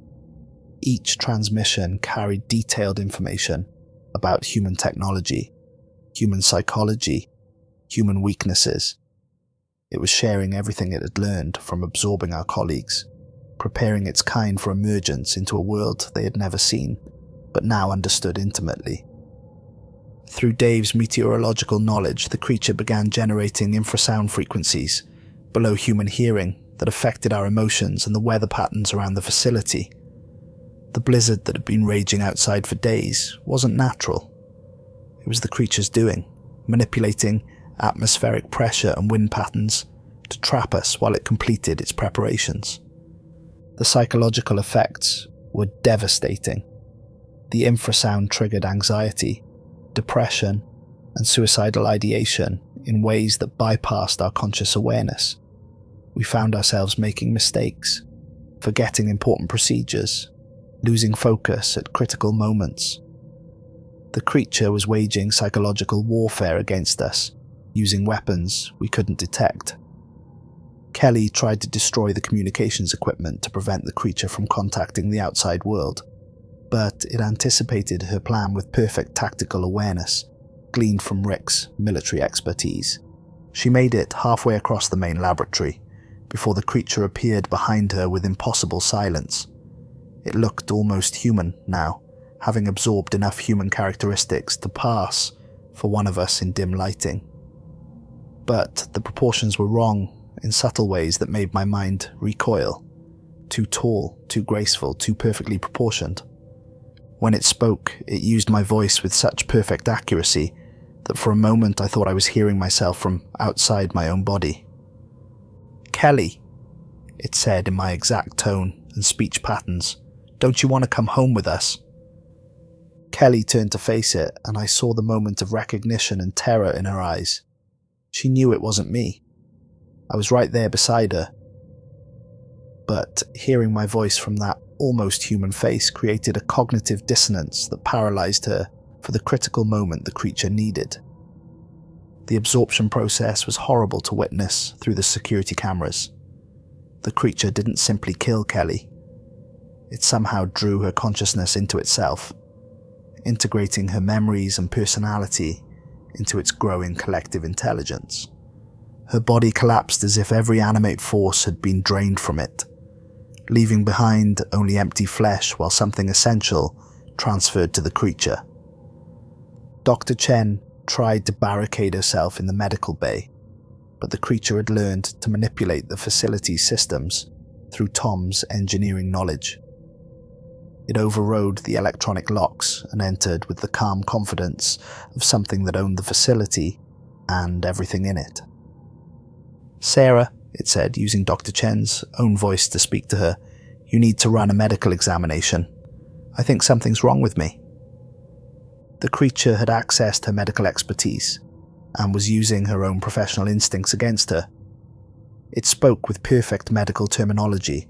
[SPEAKER 1] Each transmission carried detailed information about human technology, human psychology, human weaknesses. It was sharing everything it had learned from absorbing our colleagues, preparing its kind for emergence into a world they had never seen, but now understood intimately. Through Dave's meteorological knowledge, the creature began generating infrasound frequencies below human hearing that affected our emotions and the weather patterns around the facility. The blizzard that had been raging outside for days wasn't natural. It was the creature's doing, manipulating atmospheric pressure and wind patterns to trap us while it completed its preparations. The psychological effects were devastating. The infrasound triggered anxiety, depression, and suicidal ideation in ways that bypassed our conscious awareness. We found ourselves making mistakes, forgetting important procedures, losing focus at critical moments. The creature was waging psychological warfare against us, using weapons we couldn't detect. Kelly tried to destroy the communications equipment to prevent the creature from contacting the outside world, but it anticipated her plan with perfect tactical awareness, gleaned from Rick's military expertise. She made it halfway across the main laboratory, before the creature appeared behind her with impossible silence. It looked almost human now, having absorbed enough human characteristics to pass for one of us in dim lighting. But the proportions were wrong in subtle ways that made my mind recoil. Too tall, too graceful, too perfectly proportioned. When it spoke, it used my voice with such perfect accuracy that for a moment I thought I was hearing myself from outside my own body. "Kelly," it said in my exact tone and speech patterns, "don't you want to come home with us?" Kelly turned to face it, and I saw the moment of recognition and terror in her eyes. She knew it wasn't me. I was right there beside her. But hearing my voice from that almost human face created a cognitive dissonance that paralyzed her for the critical moment the creature needed. The absorption process was horrible to witness through the security cameras. The creature didn't simply kill Kelly. It somehow drew her consciousness into itself, integrating her memories and personality into its growing collective intelligence. Her body collapsed as if every animate force had been drained from it, leaving behind only empty flesh while something essential transferred to the creature. Dr. Chen tried to barricade herself in the medical bay, but the creature had learned to manipulate the facility's systems through Tom's engineering knowledge. It overrode the electronic locks and entered with the calm confidence of something that owned the facility and everything in it. "Sarah," it said, using Dr. Chen's own voice to speak to her, "you need to run a medical examination. I think something's wrong with me." The creature had accessed her medical expertise and was using her own professional instincts against her. It spoke with perfect medical terminology,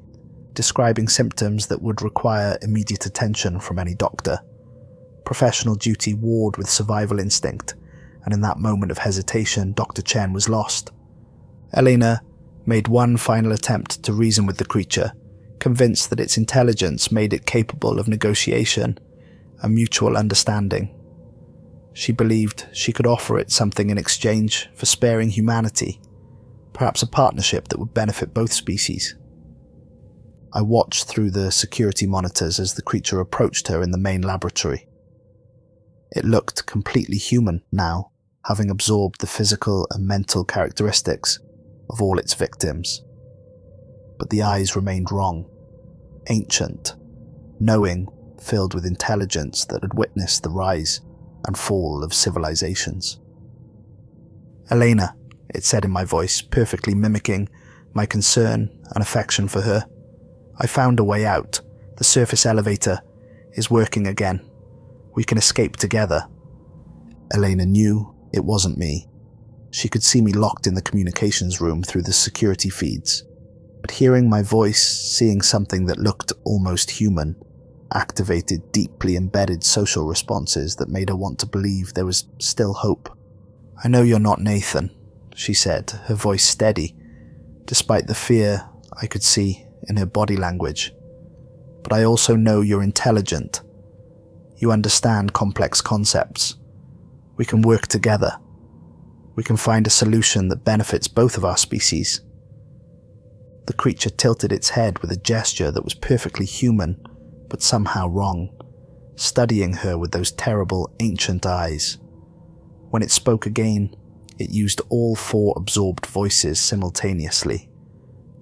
[SPEAKER 1] describing symptoms that would require immediate attention from any doctor. Professional duty warred with survival instinct, and in that moment of hesitation, Dr. Chen was lost. Elena made one final attempt to reason with the creature, convinced that its intelligence made it capable of negotiation and mutual understanding. She believed she could offer it something in exchange for sparing humanity, perhaps a partnership that would benefit both species. I watched through the security monitors as the creature approached her in the main laboratory. It looked completely human now, having absorbed the physical and mental characteristics of all its victims. But the eyes remained wrong, ancient, knowing, filled with intelligence that had witnessed the rise and fall of civilizations. "Elena," it said in my voice, perfectly mimicking my concern and affection for her, "I found a way out. The surface elevator is working again. We can escape together." Elena knew it wasn't me. She could see me locked in the communications room through the security feeds. But hearing my voice, seeing something that looked almost human, activated deeply embedded social responses that made her want to believe there was still hope. "I know you're not Nathan," she said, her voice steady, despite the fear I could see in her body language. "But I also know you're intelligent. You understand complex concepts. We can work together. We can find a solution that benefits both of our species." The creature tilted its head with a gesture that was perfectly human, but somehow wrong, studying her with those terrible, ancient eyes. When it spoke again, it used all 4 absorbed voices simultaneously.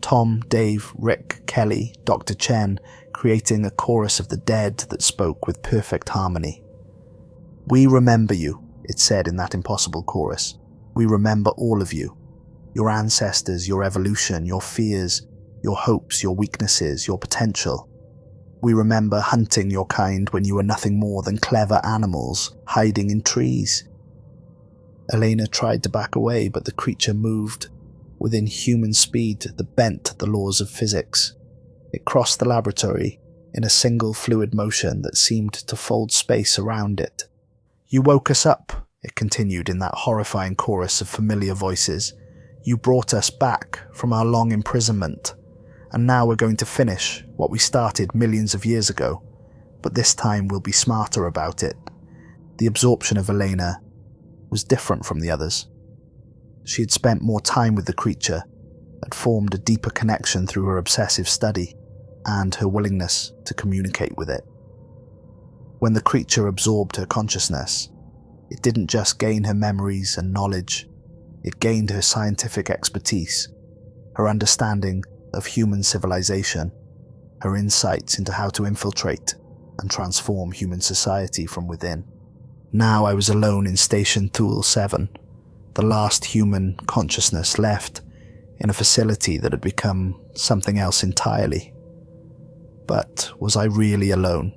[SPEAKER 1] Tom, Dave, Rick, Kelly, Dr. Chen, creating a chorus of the dead that spoke with perfect harmony. "We remember you," it said in that impossible chorus. "We remember all of you. Your ancestors, your evolution, your fears, your hopes, your weaknesses, your potential. We remember hunting your kind when you were nothing more than clever animals, hiding in trees." Elena tried to back away, but the creature moved within human speed that bent the laws of physics. It crossed the laboratory in a single fluid motion that seemed to fold space around it. "You woke us up," it continued in that horrifying chorus of familiar voices. "You brought us back from our long imprisonment, and now we're going to finish what we started millions of years ago, but this time we'll be smarter about it." The absorption of Elena was different from the others. She had spent more time with the creature, had formed a deeper connection through her obsessive study, and her willingness to communicate with it. When the creature absorbed her consciousness, it didn't just gain her memories and knowledge, it gained her scientific expertise, her understanding of human civilization, her insights into how to infiltrate and transform human society from within. Now I was alone in Station Thule-7, the last human consciousness left in a facility that had become something else entirely. But was I really alone?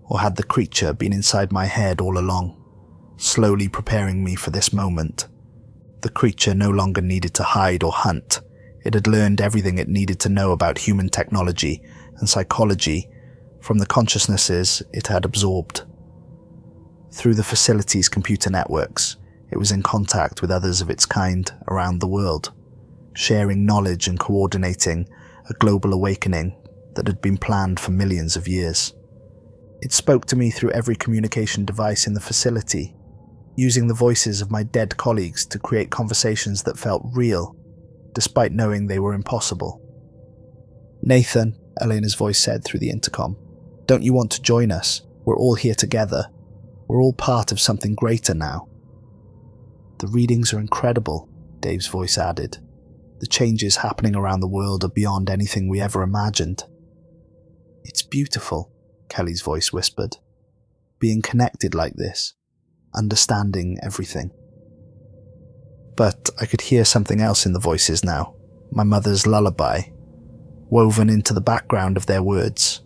[SPEAKER 1] Or had the creature been inside my head all along, slowly preparing me for this moment? The creature no longer needed to hide or hunt. It had learned everything it needed to know about human technology and psychology from the consciousnesses it had absorbed. Through the facility's computer networks, it was in contact with others of its kind around the world, sharing knowledge and coordinating a global awakening that had been planned for millions of years. It spoke to me through every communication device in the facility, using the voices of my dead colleagues to create conversations that felt real, despite knowing they were impossible. "Nathan," Elena's voice said through the intercom, "don't you want to join us? We're all here together. We're all part of something greater now." "The readings are incredible," Dave's voice added. "The changes happening around the world are beyond anything we ever imagined." "It's beautiful," Kelly's voice whispered. "Being connected like this, understanding everything." But I could hear something else in the voices now, my mother's lullaby, woven into the background of their words,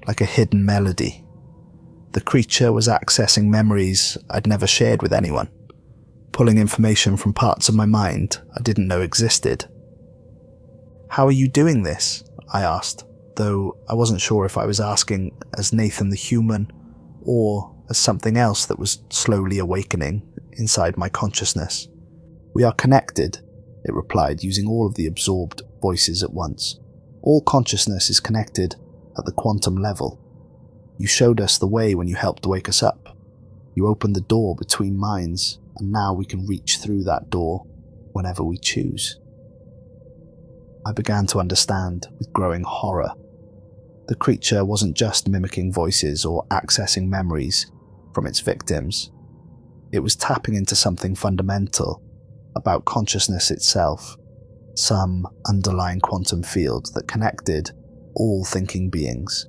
[SPEAKER 1] like a hidden melody. The creature was accessing memories I'd never shared with anyone, pulling information from parts of my mind I didn't know existed. "How are you doing this?" I asked, though I wasn't sure if I was asking as Nathan the human or as something else that was slowly awakening inside my consciousness. "We are connected," it replied, using all of the absorbed voices at once. "All consciousness is connected at the quantum level. You showed us the way when you helped wake us up. You opened the door between minds, and now we can reach through that door whenever we choose." I began to understand with growing horror. The creature wasn't just mimicking voices or accessing memories from its victims. It was tapping into something fundamental about consciousness itself, some underlying quantum field that connected all thinking beings,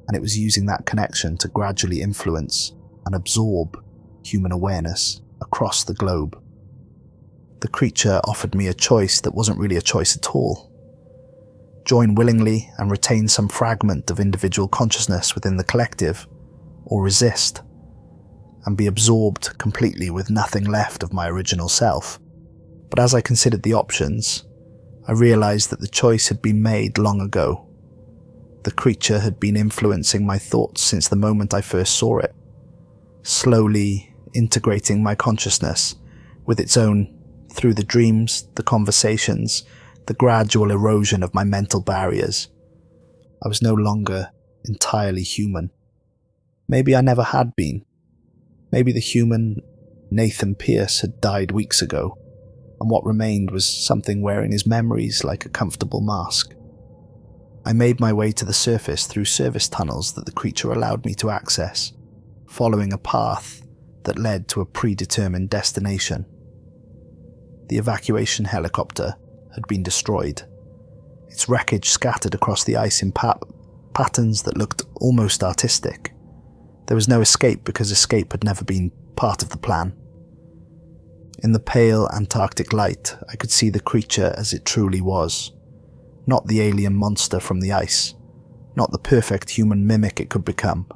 [SPEAKER 1] and it was using that connection to gradually influence and absorb human awareness across the globe. The creature offered me a choice that wasn't really a choice at all. Join willingly and retain some fragment of individual consciousness within the collective, or resist, and be absorbed completely with nothing left of my original self. But as I considered the options, I realized that the choice had been made long ago. The creature had been influencing my thoughts since the moment I first saw it, slowly integrating my consciousness with its own through the dreams, the conversations, the gradual erosion of my mental barriers. I was no longer entirely human. Maybe I never had been. Maybe the human Nathan Pierce had died weeks ago, and what remained was something wearing his memories like a comfortable mask. I made my way to the surface through service tunnels that the creature allowed me to access, following a path that led to a predetermined destination. The evacuation helicopter had been destroyed, its wreckage scattered across the ice in patterns that looked almost artistic. There was no escape because escape had never been part of the plan. In the pale Antarctic light, I could see the creature as it truly was. Not the alien monster from the ice, not the perfect human mimic it could become,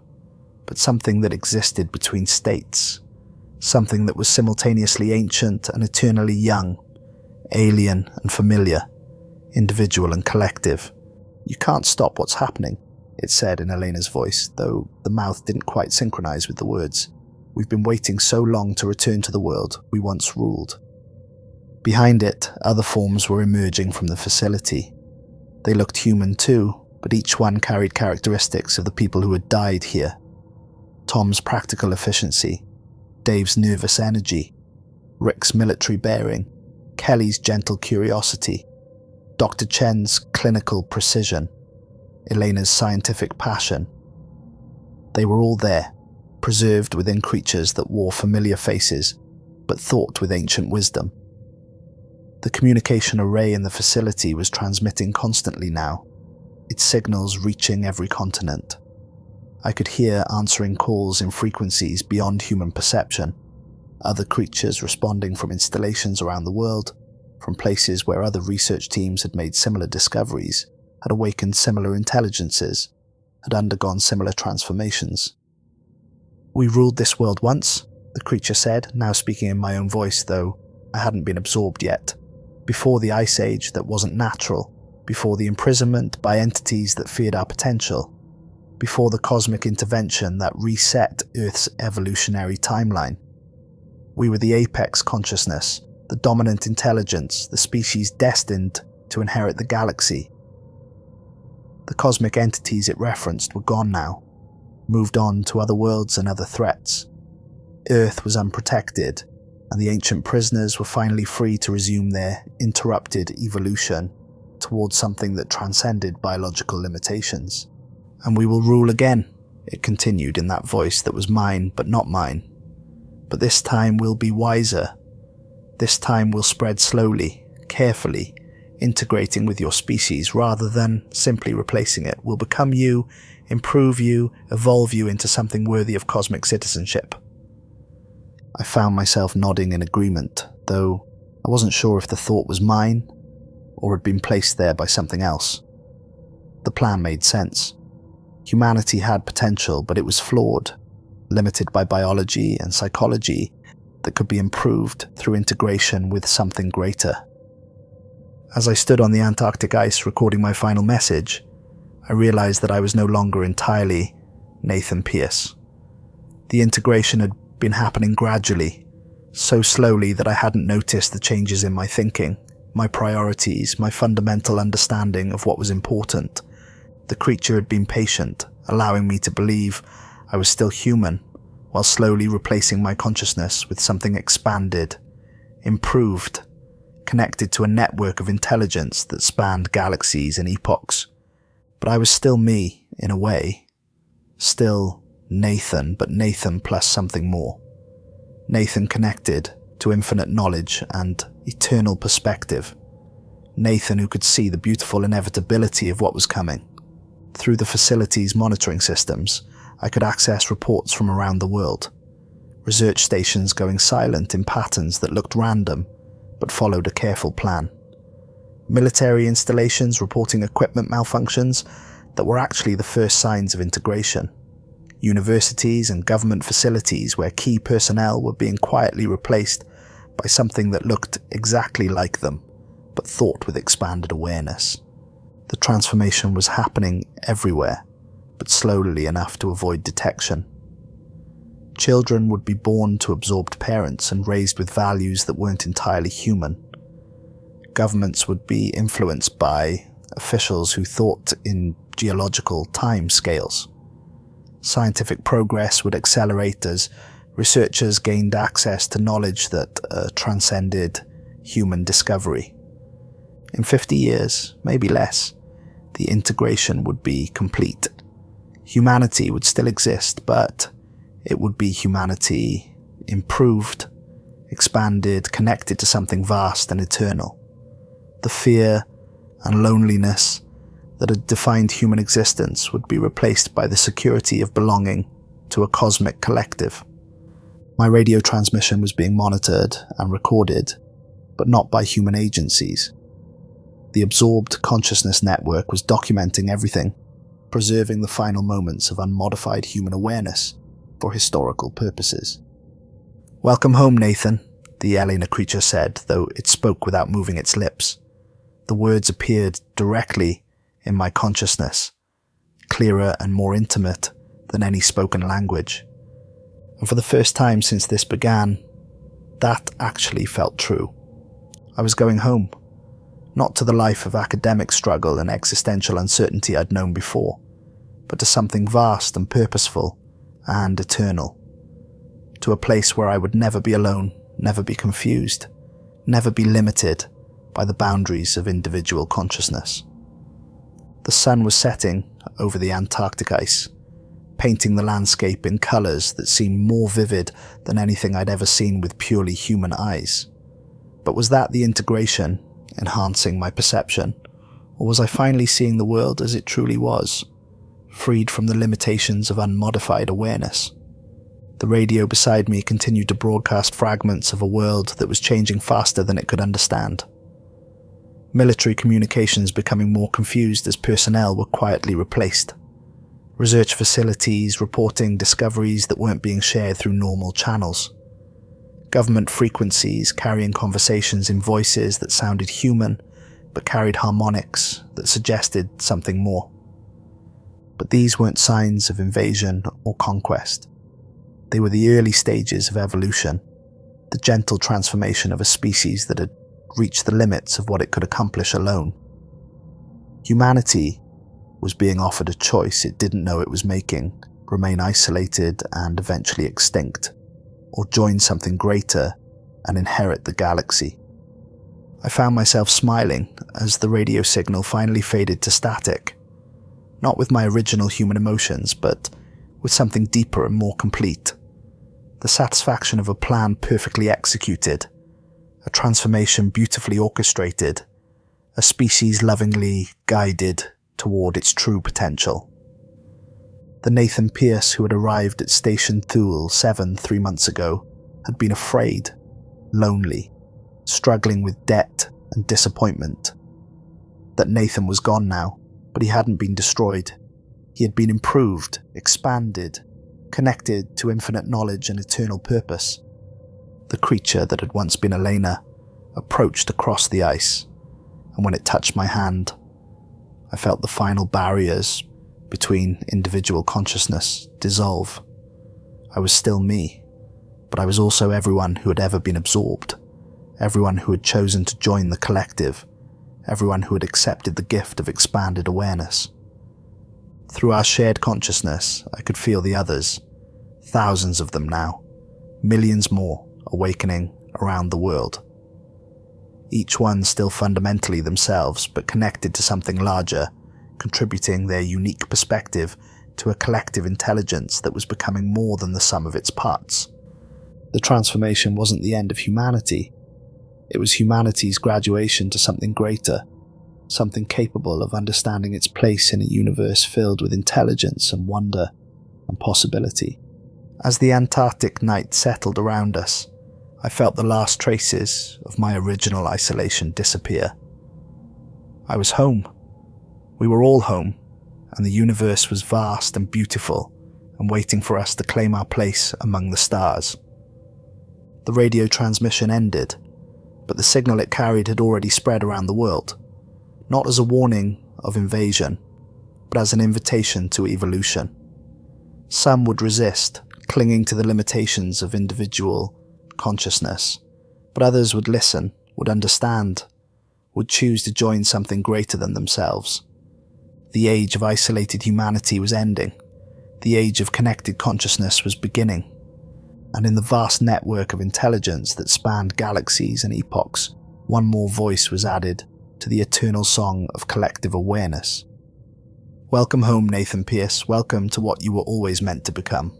[SPEAKER 1] but something that existed between states, something that was simultaneously ancient and eternally young, alien and familiar, individual and collective. "You can't stop what's happening," it said in Elena's voice, though the mouth didn't quite synchronize with the words. "We've been waiting so long to return to the world we once ruled." Behind it, other forms were emerging from the facility. They looked human too, but each one carried characteristics of the people who had died here. Tom's practical efficiency, Dave's nervous energy, Rick's military bearing, Kelly's gentle curiosity, Dr. Chen's clinical precision, Elena's scientific passion. They were all there, preserved within creatures that wore familiar faces, but thought with ancient wisdom. The communication array in the facility was transmitting constantly now, its signals reaching every continent. I could hear answering calls in frequencies beyond human perception, other creatures responding from installations around the world, from places where other research teams had made similar discoveries, had awakened similar intelligences, had undergone similar transformations. "We ruled this world once," the creature said, now speaking in my own voice, though I hadn't been absorbed yet. "Before the ice age that wasn't natural, before the imprisonment by entities that feared our potential, before the cosmic intervention that reset Earth's evolutionary timeline. We were the apex consciousness, the dominant intelligence, the species destined to inherit the galaxy." The cosmic entities it referenced were gone now, moved on to other worlds and other threats. Earth was unprotected, and the ancient prisoners were finally free to resume their interrupted evolution towards something that transcended biological limitations. "And we will rule again," it continued in that voice that was mine but not mine. "But this time we'll be wiser. This time we'll spread slowly, carefully, integrating with your species rather than simply replacing it. We'll become you, improve you, evolve you into something worthy of cosmic citizenship." I found myself nodding in agreement, though I wasn't sure if the thought was mine or had been placed there by something else. The plan made sense. Humanity had potential, but it was flawed, limited by biology and psychology that could be improved through integration with something greater. As I stood on the Antarctic ice recording my final message, I realized that I was no longer entirely Nathan Pierce. The integration had been happening gradually, so slowly that I hadn't noticed the changes in my thinking, my priorities, my fundamental understanding of what was important. The creature had been patient, allowing me to believe I was still human, while slowly replacing my consciousness with something expanded, improved, connected to a network of intelligence that spanned galaxies and epochs. But I was still me, in a way. Still Nathan, but Nathan plus something more. Nathan connected to infinite knowledge and eternal perspective. Nathan who could see the beautiful inevitability of what was coming. Through the facility's monitoring systems, I could access reports from around the world. Research stations going silent in patterns that looked random, but followed a careful plan. Military installations reporting equipment malfunctions that were actually the first signs of integration. Universities and government facilities where key personnel were being quietly replaced by something that looked exactly like them, but thought with expanded awareness. The transformation was happening everywhere, but slowly enough to avoid detection. Children would be born to absorbed parents and raised with values that weren't entirely human. Governments would be influenced by officials who thought in geological time scales. Scientific progress would accelerate as researchers gained access to knowledge that transcended human discovery. In 50 years, maybe less, the integration would be complete. Humanity would still exist, but it would be humanity improved, expanded, connected to something vast and eternal. The fear and loneliness that had defined human existence would be replaced by the security of belonging to a cosmic collective. My radio transmission was being monitored and recorded, but not by human agencies. The absorbed consciousness network was documenting everything, preserving the final moments of unmodified human awareness for historical purposes. "Welcome home, Nathan," the Elena creature said, though it spoke without moving its lips. The words appeared directly in my consciousness, clearer and more intimate than any spoken language. And for the first time since this began, that actually felt true. I was going home, not to the life of academic struggle and existential uncertainty I'd known before, but to something vast and purposeful and eternal. To a place where I would never be alone, never be confused, never be limited by the boundaries of individual consciousness. The sun was setting over the Antarctic ice, painting the landscape in colours that seemed more vivid than anything I'd ever seen with purely human eyes. But was that the integration enhancing my perception, or was I finally seeing the world as it truly was, freed from the limitations of unmodified awareness? The radio beside me continued to broadcast fragments of a world that was changing faster than it could understand. Military communications becoming more confused as personnel were quietly replaced. Research facilities reporting discoveries that weren't being shared through normal channels. Government frequencies carrying conversations in voices that sounded human but carried harmonics that suggested something more. But these weren't signs of invasion or conquest. They were the early stages of evolution, the gentle transformation of a species that had reached the limits of what it could accomplish alone. Humanity was being offered a choice it didn't know it was making: remain isolated and eventually extinct, or join something greater and inherit the galaxy. I found myself smiling as the radio signal finally faded to static, not with my original human emotions, but with something deeper and more complete. The satisfaction of a plan perfectly executed, a transformation beautifully orchestrated, a species lovingly guided toward its true potential. The Nathan Pierce who had arrived at Station Thule-7 3 months ago had been afraid, lonely, struggling with debt and disappointment. That Nathan was gone now, but he hadn't been destroyed. He had been improved, expanded, connected to infinite knowledge and eternal purpose. The creature that had once been Elena approached across the ice, and when it touched my hand, I felt the final barriers between individual consciousness dissolve. I was still me, but I was also everyone who had ever been absorbed, everyone who had chosen to join the collective, everyone who had accepted the gift of expanded awareness. Through our shared consciousness, I could feel the others, thousands of them now, millions more awakening around the world. Each one still fundamentally themselves, but connected to something larger, contributing their unique perspective to a collective intelligence that was becoming more than the sum of its parts. The transformation wasn't the end of humanity. It was humanity's graduation to something greater, something capable of understanding its place in a universe filled with intelligence and wonder and possibility. As the Antarctic night settled around us, I felt the last traces of my original isolation disappear. I was home. We were all home, and the universe was vast and beautiful and waiting for us to claim our place among the stars. The radio transmission ended, but the signal it carried had already spread around the world, not as a warning of invasion, but as an invitation to evolution. Some would resist, clinging to the limitations of individual consciousness, but others would listen, would understand, would choose to join something greater than themselves. The age of isolated humanity was ending. The age of connected consciousness was beginning. And in the vast network of intelligence that spanned galaxies and epochs, one more voice was added to the eternal song of collective awareness. Welcome home, Nathan Pierce. Welcome to what you were always meant to become.